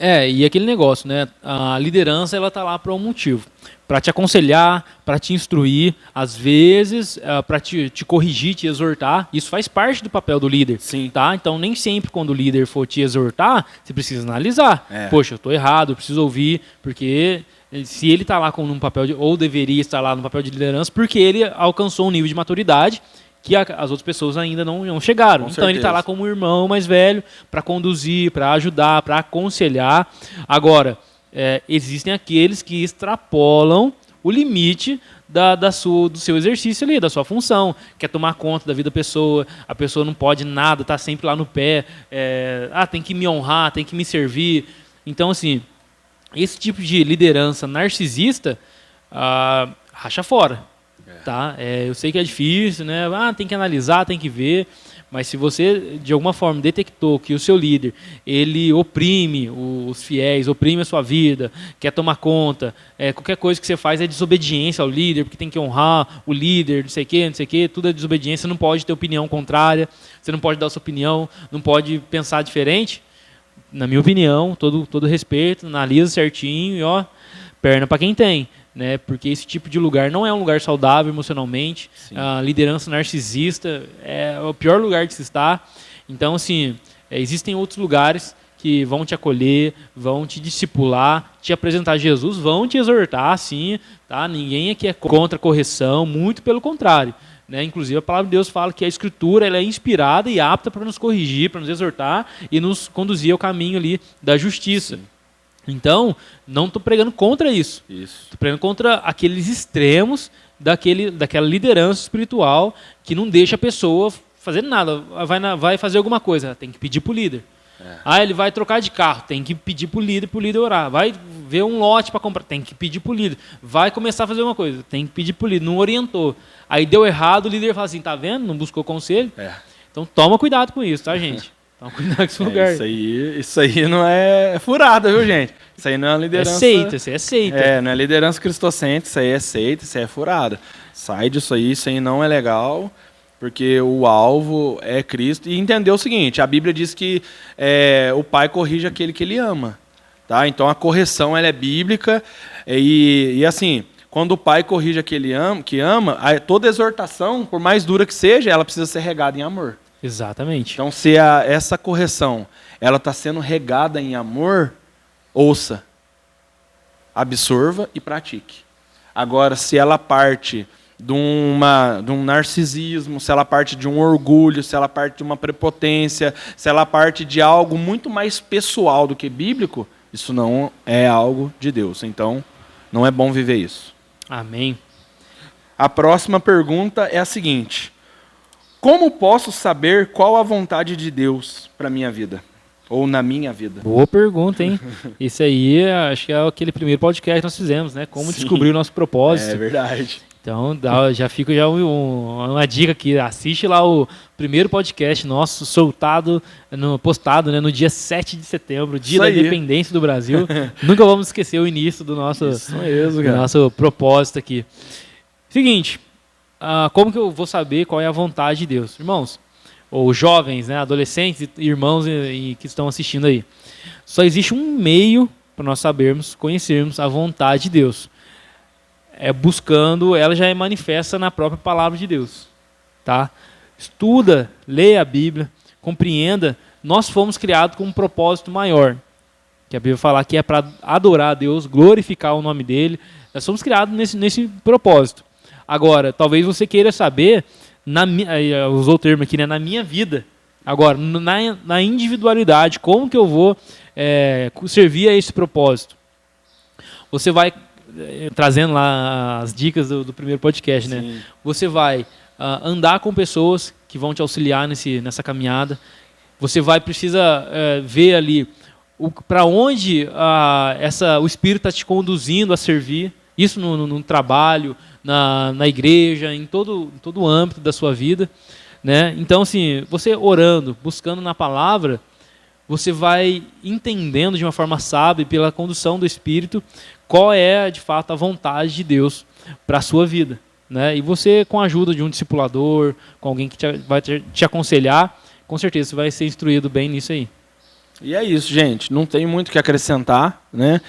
E aquele negócio, né? A liderança, ela tá lá para um motivo. Para te aconselhar, para te instruir, às vezes, para te corrigir, te exortar. Isso faz parte do papel do líder. Sim. Tá? Então, nem sempre quando o líder for te exortar, você precisa analisar. Poxa, eu estou errado, eu preciso ouvir, porque se ele está lá com um papel ou deveria estar lá no papel de liderança, porque ele alcançou um nível de maturidade que as outras pessoas ainda não chegaram. Então ele está lá como um irmão mais velho para conduzir, para ajudar, para aconselhar. Agora, existem aqueles que extrapolam o limite do seu exercício ali, da sua função. Quer tomar conta da vida da pessoa, a pessoa não pode nada, está sempre lá no pé. Tem que me honrar, tem que me servir. Então, assim, esse tipo de liderança narcisista racha fora. Tá? Eu sei que é difícil, né? Tem que analisar, tem que ver, mas se você de alguma forma detectou que o seu líder ele oprime os fiéis, oprime a sua vida, quer tomar conta, qualquer coisa que você faz é desobediência ao líder, porque tem que honrar o líder, não sei o que, tudo é desobediência, você não pode ter opinião contrária, você não pode dar sua opinião, não pode pensar diferente. Na minha opinião, todo respeito, analisa certinho e perna para quem tem. Né, porque esse tipo de lugar não é um lugar saudável emocionalmente. A liderança narcisista é o pior lugar de se estar. Então, assim, existem outros lugares que vão te acolher, vão te discipular, te apresentar Jesus, vão te exortar, sim. Tá? Ninguém aqui é contra a correção, muito pelo contrário. Né? Inclusive, a palavra de Deus fala que a Escritura ela é inspirada e apta para nos corrigir, para nos exortar e nos conduzir ao caminho ali da justiça. Sim. Então, não estou pregando contra isso. Estou pregando contra aqueles extremos daquela liderança espiritual que não deixa a pessoa fazer nada. Vai fazer alguma coisa, tem que pedir para o líder. Ele vai trocar de carro, tem que pedir para o líder orar. Vai ver um lote para comprar, tem que pedir para o líder. Vai começar a fazer uma coisa, tem que pedir para o líder. Não orientou. Aí deu errado, o líder fala assim, tá vendo? Não buscou conselho. Então toma cuidado com isso, tá, gente? Toma cuidado com esse lugar. Isso aí não é furada, viu, gente? Isso aí não é uma liderança... Isso aí é seita. Não é liderança cristocêntrica, isso aí é seita, isso aí é furada. Sai disso aí, isso aí não é legal, porque o alvo é Cristo. E entender o seguinte, a Bíblia diz que o pai corrige aquele que ele ama. Tá? Então a correção ela é bíblica e assim... Quando o pai corrige aquele que ama, toda exortação, por mais dura que seja, ela precisa ser regada em amor. Exatamente. Então, se essa correção ela está sendo regada em amor, ouça, absorva e pratique. Agora, se ela parte de um narcisismo, se ela parte de um orgulho, se ela parte de uma prepotência, se ela parte de algo muito mais pessoal do que bíblico, isso não é algo de Deus. Então, não é bom viver isso. Amém. A próxima pergunta é a seguinte: como posso saber qual a vontade de Deus para a minha vida? Ou na minha vida? Boa pergunta, hein? Isso aí, acho que é aquele primeiro podcast que nós fizemos, né? Como descobrir o nosso propósito. É verdade. Então, já fica uma dica aqui. Assiste lá o primeiro podcast nosso, postado, né, no dia 7 de setembro, dia da independência do Brasil. Nunca vamos esquecer o início do nosso propósito aqui. Seguinte, como que eu vou saber qual é a vontade de Deus? Irmãos, ou jovens, né, adolescentes, irmãos que estão assistindo aí. Só existe um meio para nós sabermos, conhecermos a vontade de Deus. Buscando, ela já é manifesta na própria palavra de Deus. Tá? Estuda, leia a Bíblia, compreenda. Nós fomos criados com um propósito maior. Que a Bíblia fala que é para adorar a Deus, glorificar o nome dele. Nós somos criados nesse propósito. Agora, talvez você queira saber, usou o termo aqui, né, na minha vida. Agora, na individualidade, como que eu vou servir a esse propósito? Você vai... trazendo lá as dicas do primeiro podcast, né? Sim. Você vai andar com pessoas que vão te auxiliar nessa caminhada. Você precisa ver ali para onde o Espírito está te conduzindo a servir. Isso no trabalho, na igreja, em todo o âmbito da sua vida, né? Então, assim, você orando, buscando na palavra, você vai entendendo de uma forma sábia, pela condução do Espírito, qual é, de fato, a vontade de Deus para a sua vida. Né? E você, com a ajuda de um discipulador, com alguém que vai te aconselhar, com certeza você vai ser instruído bem nisso aí. E é isso, gente. Não tem muito o que acrescentar, né?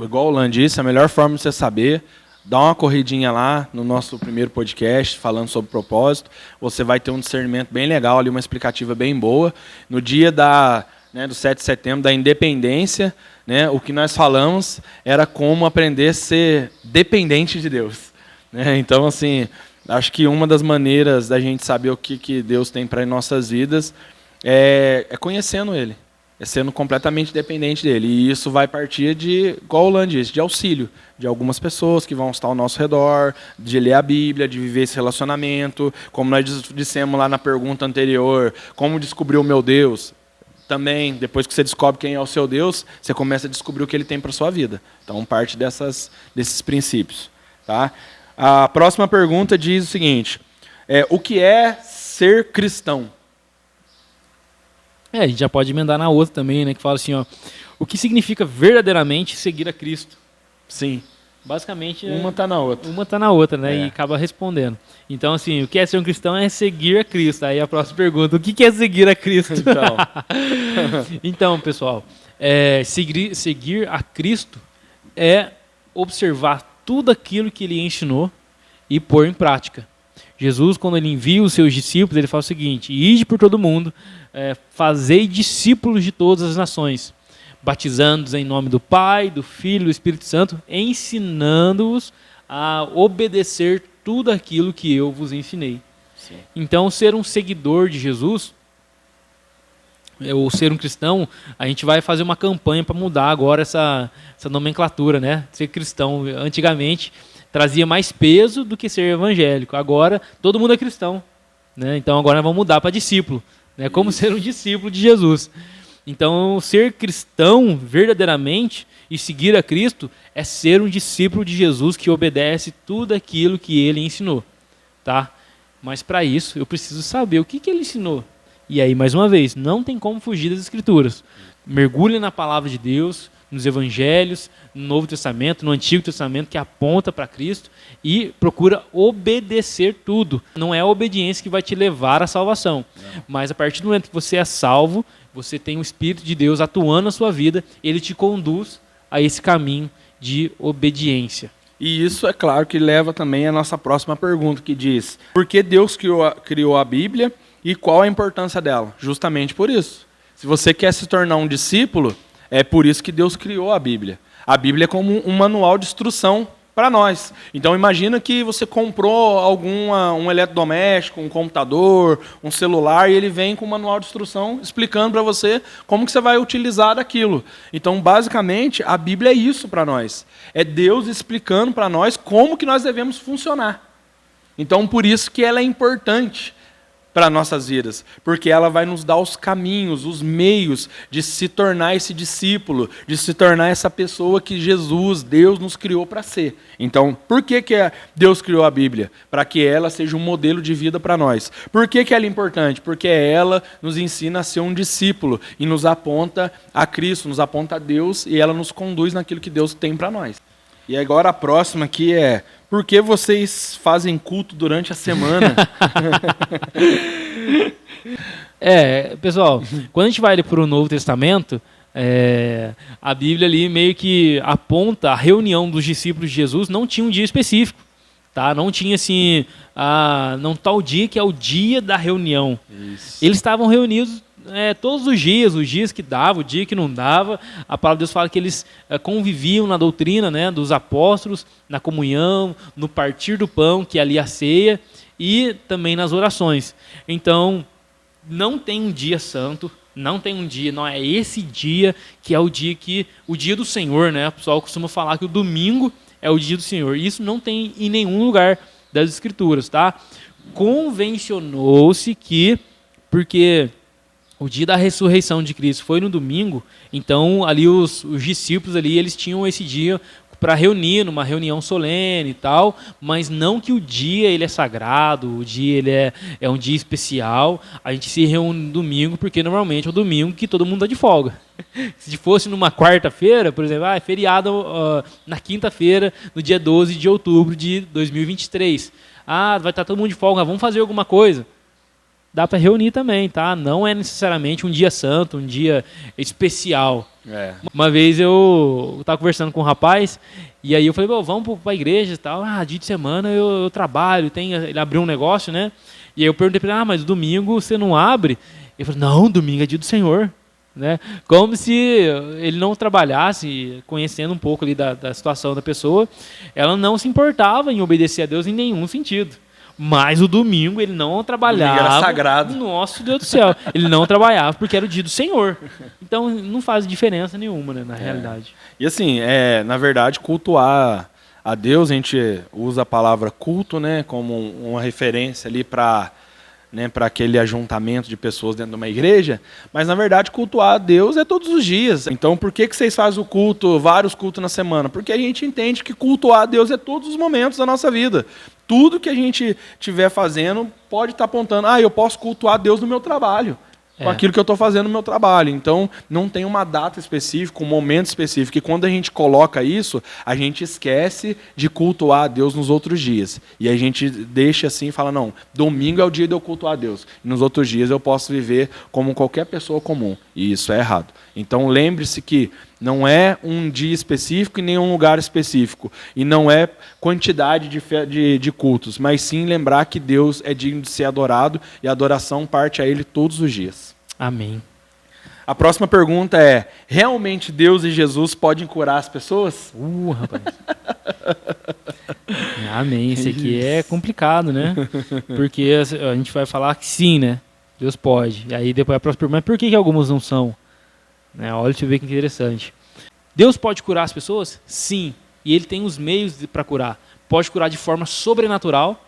Igual o Lan disse, a melhor forma de você saber, dá uma corridinha lá no nosso primeiro podcast, falando sobre propósito. Você vai ter um discernimento bem legal ali, uma explicativa bem boa. No dia do 7 de setembro, da independência, né, o que nós falamos era como aprender a ser dependente de Deus. Né? Então, assim, acho que uma das maneiras da gente saber o que Deus tem para as nossas vidas é conhecendo Ele, é sendo completamente dependente dele. E isso vai partir de, igual o Lan disse, de auxílio de algumas pessoas que vão estar ao nosso redor, de ler a Bíblia, de viver esse relacionamento. Como nós dissemos lá na pergunta anterior, como descobrir o meu Deus? Também, depois que você descobre quem é o seu Deus, você começa a descobrir o que Ele tem para a sua vida. Então, parte desses princípios. Tá? A próxima pergunta diz o seguinte, o que é ser cristão? A gente já pode emendar na outra também, né? Que fala assim, ó, o que significa verdadeiramente seguir a Cristo? Sim. Basicamente, uma está na outra. Uma está na outra, né? E acaba respondendo. Então, assim, o que é ser um cristão é seguir a Cristo. Aí a próxima pergunta, o que é seguir a Cristo? Então, pessoal, seguir a Cristo é observar tudo aquilo que Ele ensinou e pôr em prática. Jesus, quando Ele envia os seus discípulos, Ele fala o seguinte, ide por todo mundo, fazei discípulos de todas as nações, batizando-os em nome do Pai, do Filho e do Espírito Santo, ensinando-os a obedecer tudo aquilo que eu vos ensinei. Sim. Então, ser um seguidor de Jesus, ou ser um cristão, a gente vai fazer uma campanha para mudar agora essa nomenclatura, né? Ser cristão, antigamente, trazia mais peso do que ser evangélico. Agora, todo mundo é cristão. Né? Então, agora nós vamos mudar para discípulo. Né? Como ser um discípulo de Jesus. Então, ser cristão verdadeiramente e seguir a Cristo é ser um discípulo de Jesus que obedece tudo aquilo que Ele ensinou. Tá? Mas, para isso, eu preciso saber o que Ele ensinou. E aí, mais uma vez, não tem como fugir das Escrituras. Mergulhe na Palavra de Deus, nos Evangelhos, no Novo Testamento, no Antigo Testamento, que aponta para Cristo, e procura obedecer tudo. Não é a obediência que vai te levar à salvação, mas a partir do momento que você é salvo, você tem o Espírito de Deus atuando na sua vida, Ele te conduz a esse caminho de obediência. E isso, é claro, que leva também à nossa próxima pergunta, que diz, por que Deus criou a Bíblia e qual a importância dela? Justamente por isso. Se você quer se tornar um discípulo, é por isso que Deus criou a Bíblia. A Bíblia é como um manual de instrução para nós. Então imagina que você comprou um eletrodoméstico, um computador, um celular, e ele vem com um manual de instrução explicando para você como que você vai utilizar aquilo. Então, basicamente, a Bíblia é isso para nós. É Deus explicando para nós como que nós devemos funcionar. Então, por isso que ela é importante para nossas vidas, porque ela vai nos dar os caminhos, os meios de se tornar esse discípulo, de se tornar essa pessoa que Jesus, Deus, nos criou para ser. Então, por que Deus criou a Bíblia? Para que ela seja um modelo de vida para nós. Por que ela é importante? Porque ela nos ensina a ser um discípulo e nos aponta a Cristo, nos aponta a Deus, e ela nos conduz naquilo que Deus tem para nós. E agora a próxima aqui é: por que vocês fazem culto durante a semana? Pessoal, quando a gente vai para o Novo Testamento, a Bíblia ali meio que aponta a reunião dos discípulos de Jesus, não tinha um dia específico. Tá? Não tinha assim, não tal dia que é o dia da reunião. Isso. Eles estavam reunidos todos os dias que dava, o dia que não dava. A palavra de Deus fala que eles conviviam na doutrina, né, dos apóstolos, na comunhão, no partir do pão, que é ali a ceia, e também nas orações. Então, não tem um dia santo, não tem um dia, não é esse dia que é o dia do Senhor, né? O pessoal costuma falar que o domingo é o dia do Senhor. Isso não tem em nenhum lugar das Escrituras, tá? Convencionou-se que, porque o dia da ressurreição de Cristo foi no domingo, então ali os discípulos ali, eles tinham esse dia para reunir numa reunião solene e tal, mas não que o dia ele é sagrado, o dia ele é um dia especial. A gente se reúne no domingo porque normalmente é o domingo que todo mundo está de folga. Se fosse numa quarta-feira, por exemplo, é feriado na quinta-feira, no dia 12 de outubro de 2023. Vai estar todo mundo de folga, vamos fazer alguma coisa. dá para reunir também, tá? Não é necessariamente um dia santo, um dia especial. Uma vez eu estava conversando com um rapaz, e aí eu falei, vamos para a igreja e tal. Dia de semana eu trabalho, ele abriu um negócio, né? E aí eu perguntei para ele, mas domingo você não abre? Ele falou, não, domingo é dia do Senhor. Né? Como se ele não trabalhasse, conhecendo um pouco ali da situação da pessoa, ela não se importava em obedecer a Deus em nenhum sentido. Mas o domingo ele não trabalhava. Domingo era sagrado. Nosso Deus do céu. Ele não trabalhava porque era o dia do Senhor. Então não faz diferença nenhuma, né, na realidade. E assim, na verdade, cultuar a Deus, a gente usa a palavra culto, né, como uma referência ali para aquele ajuntamento de pessoas dentro de uma igreja, mas na verdade cultuar a Deus é todos os dias. Então por que vocês fazem o culto, vários cultos na semana? Porque a gente entende que cultuar a Deus é todos os momentos da nossa vida. Tudo que a gente estiver fazendo pode estar apontando, eu posso cultuar a Deus no meu trabalho, com aquilo que eu estou fazendo no meu trabalho. Então não tem uma data específica, um momento específico, e quando a gente coloca isso, a gente esquece de cultuar a Deus nos outros dias. E a gente deixa assim e fala, não, domingo é o dia de eu cultuar a Deus. E nos outros dias eu posso viver como qualquer pessoa comum. E isso é errado. Então lembre-se que não é um dia específico e nem um lugar específico. E não é quantidade de cultos, mas sim lembrar que Deus é digno de ser adorado e a adoração parte a Ele todos os dias. Amém. A próxima pergunta é, realmente Deus e Jesus podem curar as pessoas? Rapaz. Amém. Isso aqui é complicado, né? Porque a gente vai falar que sim, né? Deus pode. E aí depois a próxima pergunta, mas por que algumas não são? Olha, deixa eu ver que interessante. Deus pode curar as pessoas? Sim. E Ele tem os meios para curar. Pode curar de forma sobrenatural,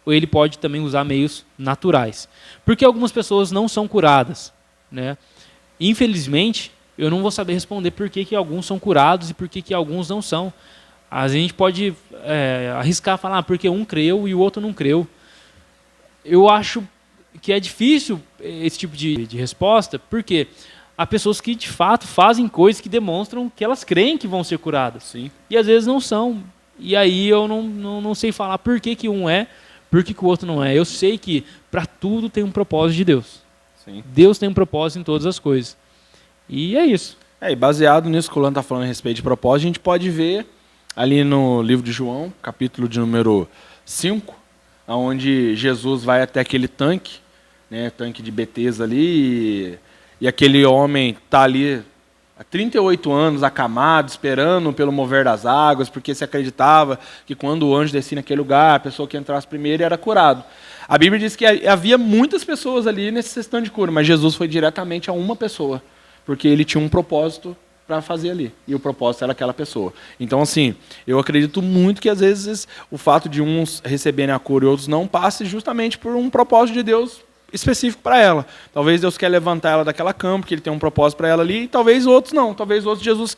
ou Ele pode também usar meios naturais. Porque algumas pessoas não são curadas, né? Infelizmente, eu não vou saber responder por que alguns são curados e por que alguns não são. A gente pode arriscar falar porque um creu e o outro não creu. Eu acho que é difícil esse tipo de resposta, porque há pessoas que de fato fazem coisas que demonstram que elas creem que vão ser curadas. Sim. E às vezes não são. E aí eu não sei falar por que um é, por que o outro não é. Eu sei que para tudo tem um propósito de Deus. Sim. Deus tem um propósito em todas as coisas. E é isso. E baseado nisso que o Lando está falando a respeito de propósito, a gente pode ver ali no livro de João, capítulo de número 5, onde Jesus vai até aquele tanque, né, tanque de Betesda ali, e aquele homem está ali há 38 anos acamado, esperando pelo mover das águas, porque se acreditava que quando o anjo descia naquele lugar, a pessoa que entrasse primeiro era curado. A Bíblia diz que havia muitas pessoas ali nesse cestão de cura, mas Jesus foi diretamente a uma pessoa, porque ele tinha um propósito para fazer ali, e o propósito era aquela pessoa. Então, assim, eu acredito muito que às vezes o fato de uns receberem a cura e outros não passe justamente por um propósito de Deus específico para ela. Talvez Deus quer levantar ela daquela cama, porque Ele tem um propósito para ela ali, e talvez outros não. Talvez outros Jesus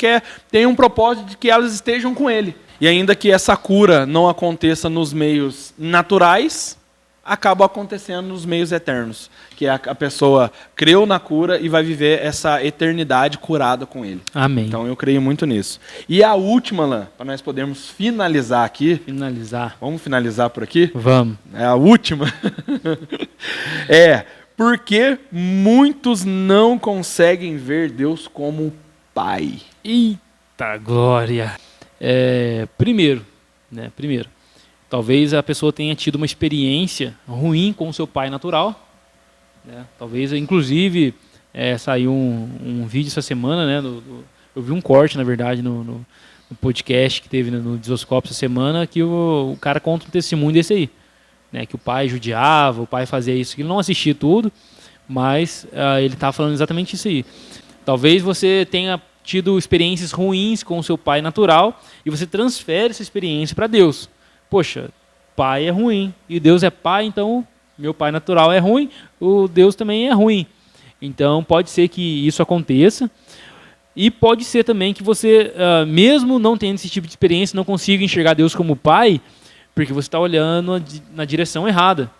tenha um propósito de que elas estejam com Ele. E ainda que essa cura não aconteça nos meios naturais, acaba acontecendo nos meios eternos, que a pessoa creu na cura e vai viver essa eternidade curada com Ele. Amém. Então eu creio muito nisso. E a última, Lã, para nós podermos finalizar aqui. Vamos finalizar por aqui? Vamos. É a última. Porque muitos não conseguem ver Deus como Pai. Eita glória! Primeiro, talvez a pessoa tenha tido uma experiência ruim com o seu pai natural. Né? Talvez, inclusive, saiu um vídeo essa semana, né? Eu vi um corte, na verdade, no podcast que teve no Desoscópio essa semana, que o cara conta um testemunho desse aí. Né? Que o pai judiava, o pai fazia isso. Ele não assistia tudo, mas ele estava falando exatamente isso aí. Talvez você tenha tido experiências ruins com o seu pai natural e você transfere essa experiência para Deus. Poxa, pai é ruim e Deus é pai, então meu pai natural é ruim, o Deus também é ruim. Então pode ser que isso aconteça e pode ser também que você, mesmo não tendo esse tipo de experiência, não consiga enxergar Deus como pai, porque você está olhando na direção errada.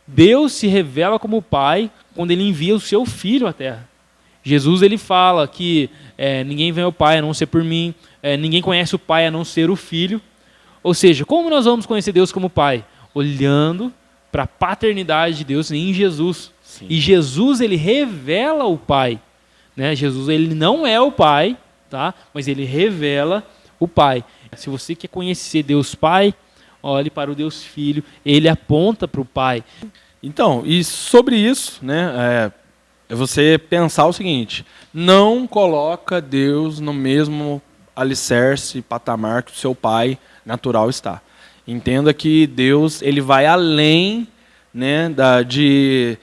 Deus se revela como pai quando Ele envia o seu Filho à Terra. Jesus ele fala que ninguém vem ao Pai a não ser por mim, ninguém conhece o Pai a não ser o Filho. Ou seja, como nós vamos conhecer Deus como Pai? Olhando para a paternidade de Deus em Jesus. Sim. E Jesus, ele revela o Pai. Né? Jesus, ele não é o Pai, tá? Mas ele revela o Pai. Se você quer conhecer Deus Pai, olhe para o Deus Filho, ele aponta para o Pai. Então, e sobre isso, né, é você pensar o seguinte: não coloca Deus no mesmo alicerce, patamar que o seu pai natural está. Entenda que Deus, ele vai além, né, de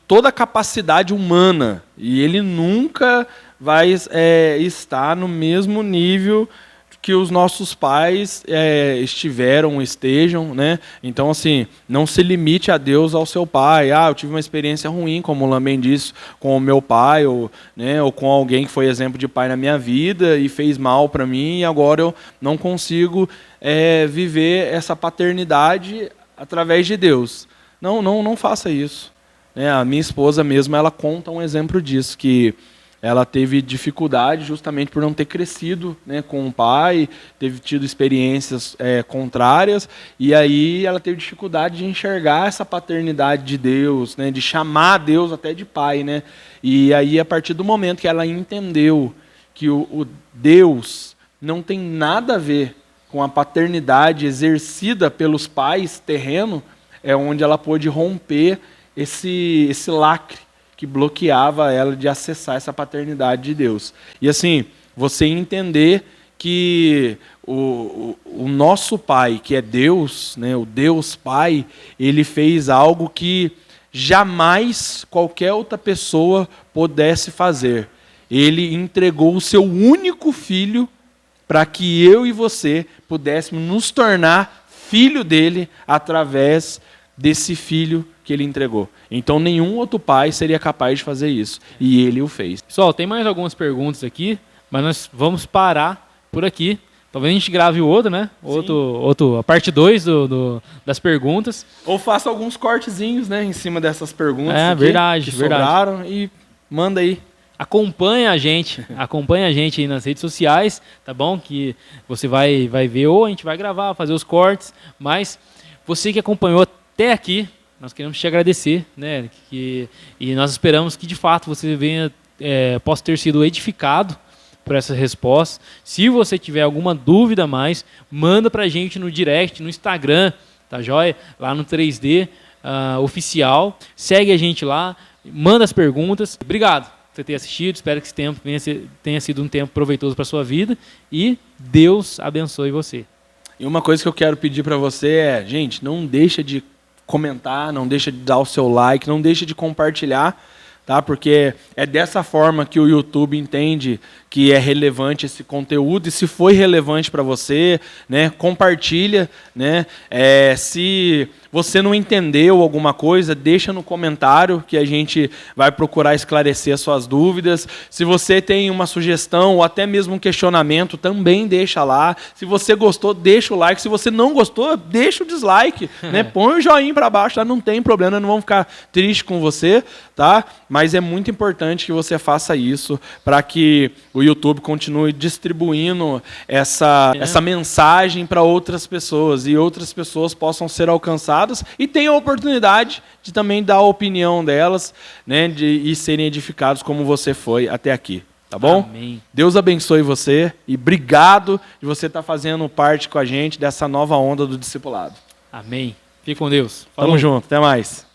toda a capacidade humana, e ele nunca vai estar no mesmo nível que os nossos pais estiveram, estejam, né? Então, assim, não se limite a Deus ao seu pai. Eu tive uma experiência ruim, como o Lam bem disse, com o meu pai, ou com alguém que foi exemplo de pai na minha vida e fez mal para mim, e agora eu não consigo viver essa paternidade através de Deus. Não faça isso. A minha esposa mesmo, ela conta um exemplo disso, que ela teve dificuldade justamente por não ter crescido, né, com o pai, teve tido experiências contrárias, e aí ela teve dificuldade de enxergar essa paternidade de Deus, né, de chamar Deus até de pai. Né? E aí, a partir do momento que ela entendeu que o Deus não tem nada a ver com a paternidade exercida pelos pais terreno, é onde ela pôde romper esse lacre que bloqueava ela de acessar essa paternidade de Deus. E assim, você entender que o nosso Pai, que é Deus, né, o Deus Pai, ele fez algo que jamais qualquer outra pessoa pudesse fazer. Ele entregou o seu único filho para que eu e você pudéssemos nos tornar filho dele através desse filho que ele entregou. Então nenhum outro pai seria capaz de fazer isso. E ele o fez. Pessoal, tem mais algumas perguntas aqui, mas nós vamos parar por aqui. Talvez a gente grave o outro, né? A parte 2 das perguntas. Ou faça alguns cortezinhos, né, em cima dessas perguntas. Verdade. Sobraram, e manda aí. Acompanha a gente aí nas redes sociais, tá bom? Que você vai ver, ou a gente vai gravar, fazer os cortes, mas você que acompanhou até aqui, nós queremos te agradecer, né? E nós esperamos que de fato você possa ter sido edificado por essa resposta. Se você tiver alguma dúvida a mais, manda pra gente no direct, no Instagram, tá joia? Lá no 3D oficial. Segue a gente lá, manda as perguntas. Obrigado por você ter assistido, espero que esse tempo tenha sido um tempo proveitoso para sua vida e Deus abençoe você. E uma coisa que eu quero pedir para você gente, não deixa de comentar, não deixa de dar o seu like, não deixa de compartilhar, tá? Porque é dessa forma que o YouTube entende que é relevante esse conteúdo, e se foi relevante para você, né, compartilha, né? Se você não entendeu alguma coisa, deixa no comentário que a gente vai procurar esclarecer as suas dúvidas. Se você tem uma sugestão ou até mesmo um questionamento, também deixa lá. Se você gostou, deixa o like. Se você não gostou, deixa o dislike, né? Põe o joinha para baixo, tá? Não tem problema, não vão ficar tristes com você, tá? Mas é muito importante que você faça isso para que o YouTube continue distribuindo essa mensagem para outras pessoas, e outras pessoas possam ser alcançadas e tenham a oportunidade de também dar a opinião delas, né, e serem edificados como você foi até aqui. Tá bom? Amém. Deus abençoe você e obrigado de você estar fazendo parte com a gente dessa nova onda do discipulado. Amém. Fique com Deus. Falou. Tamo junto. Até mais.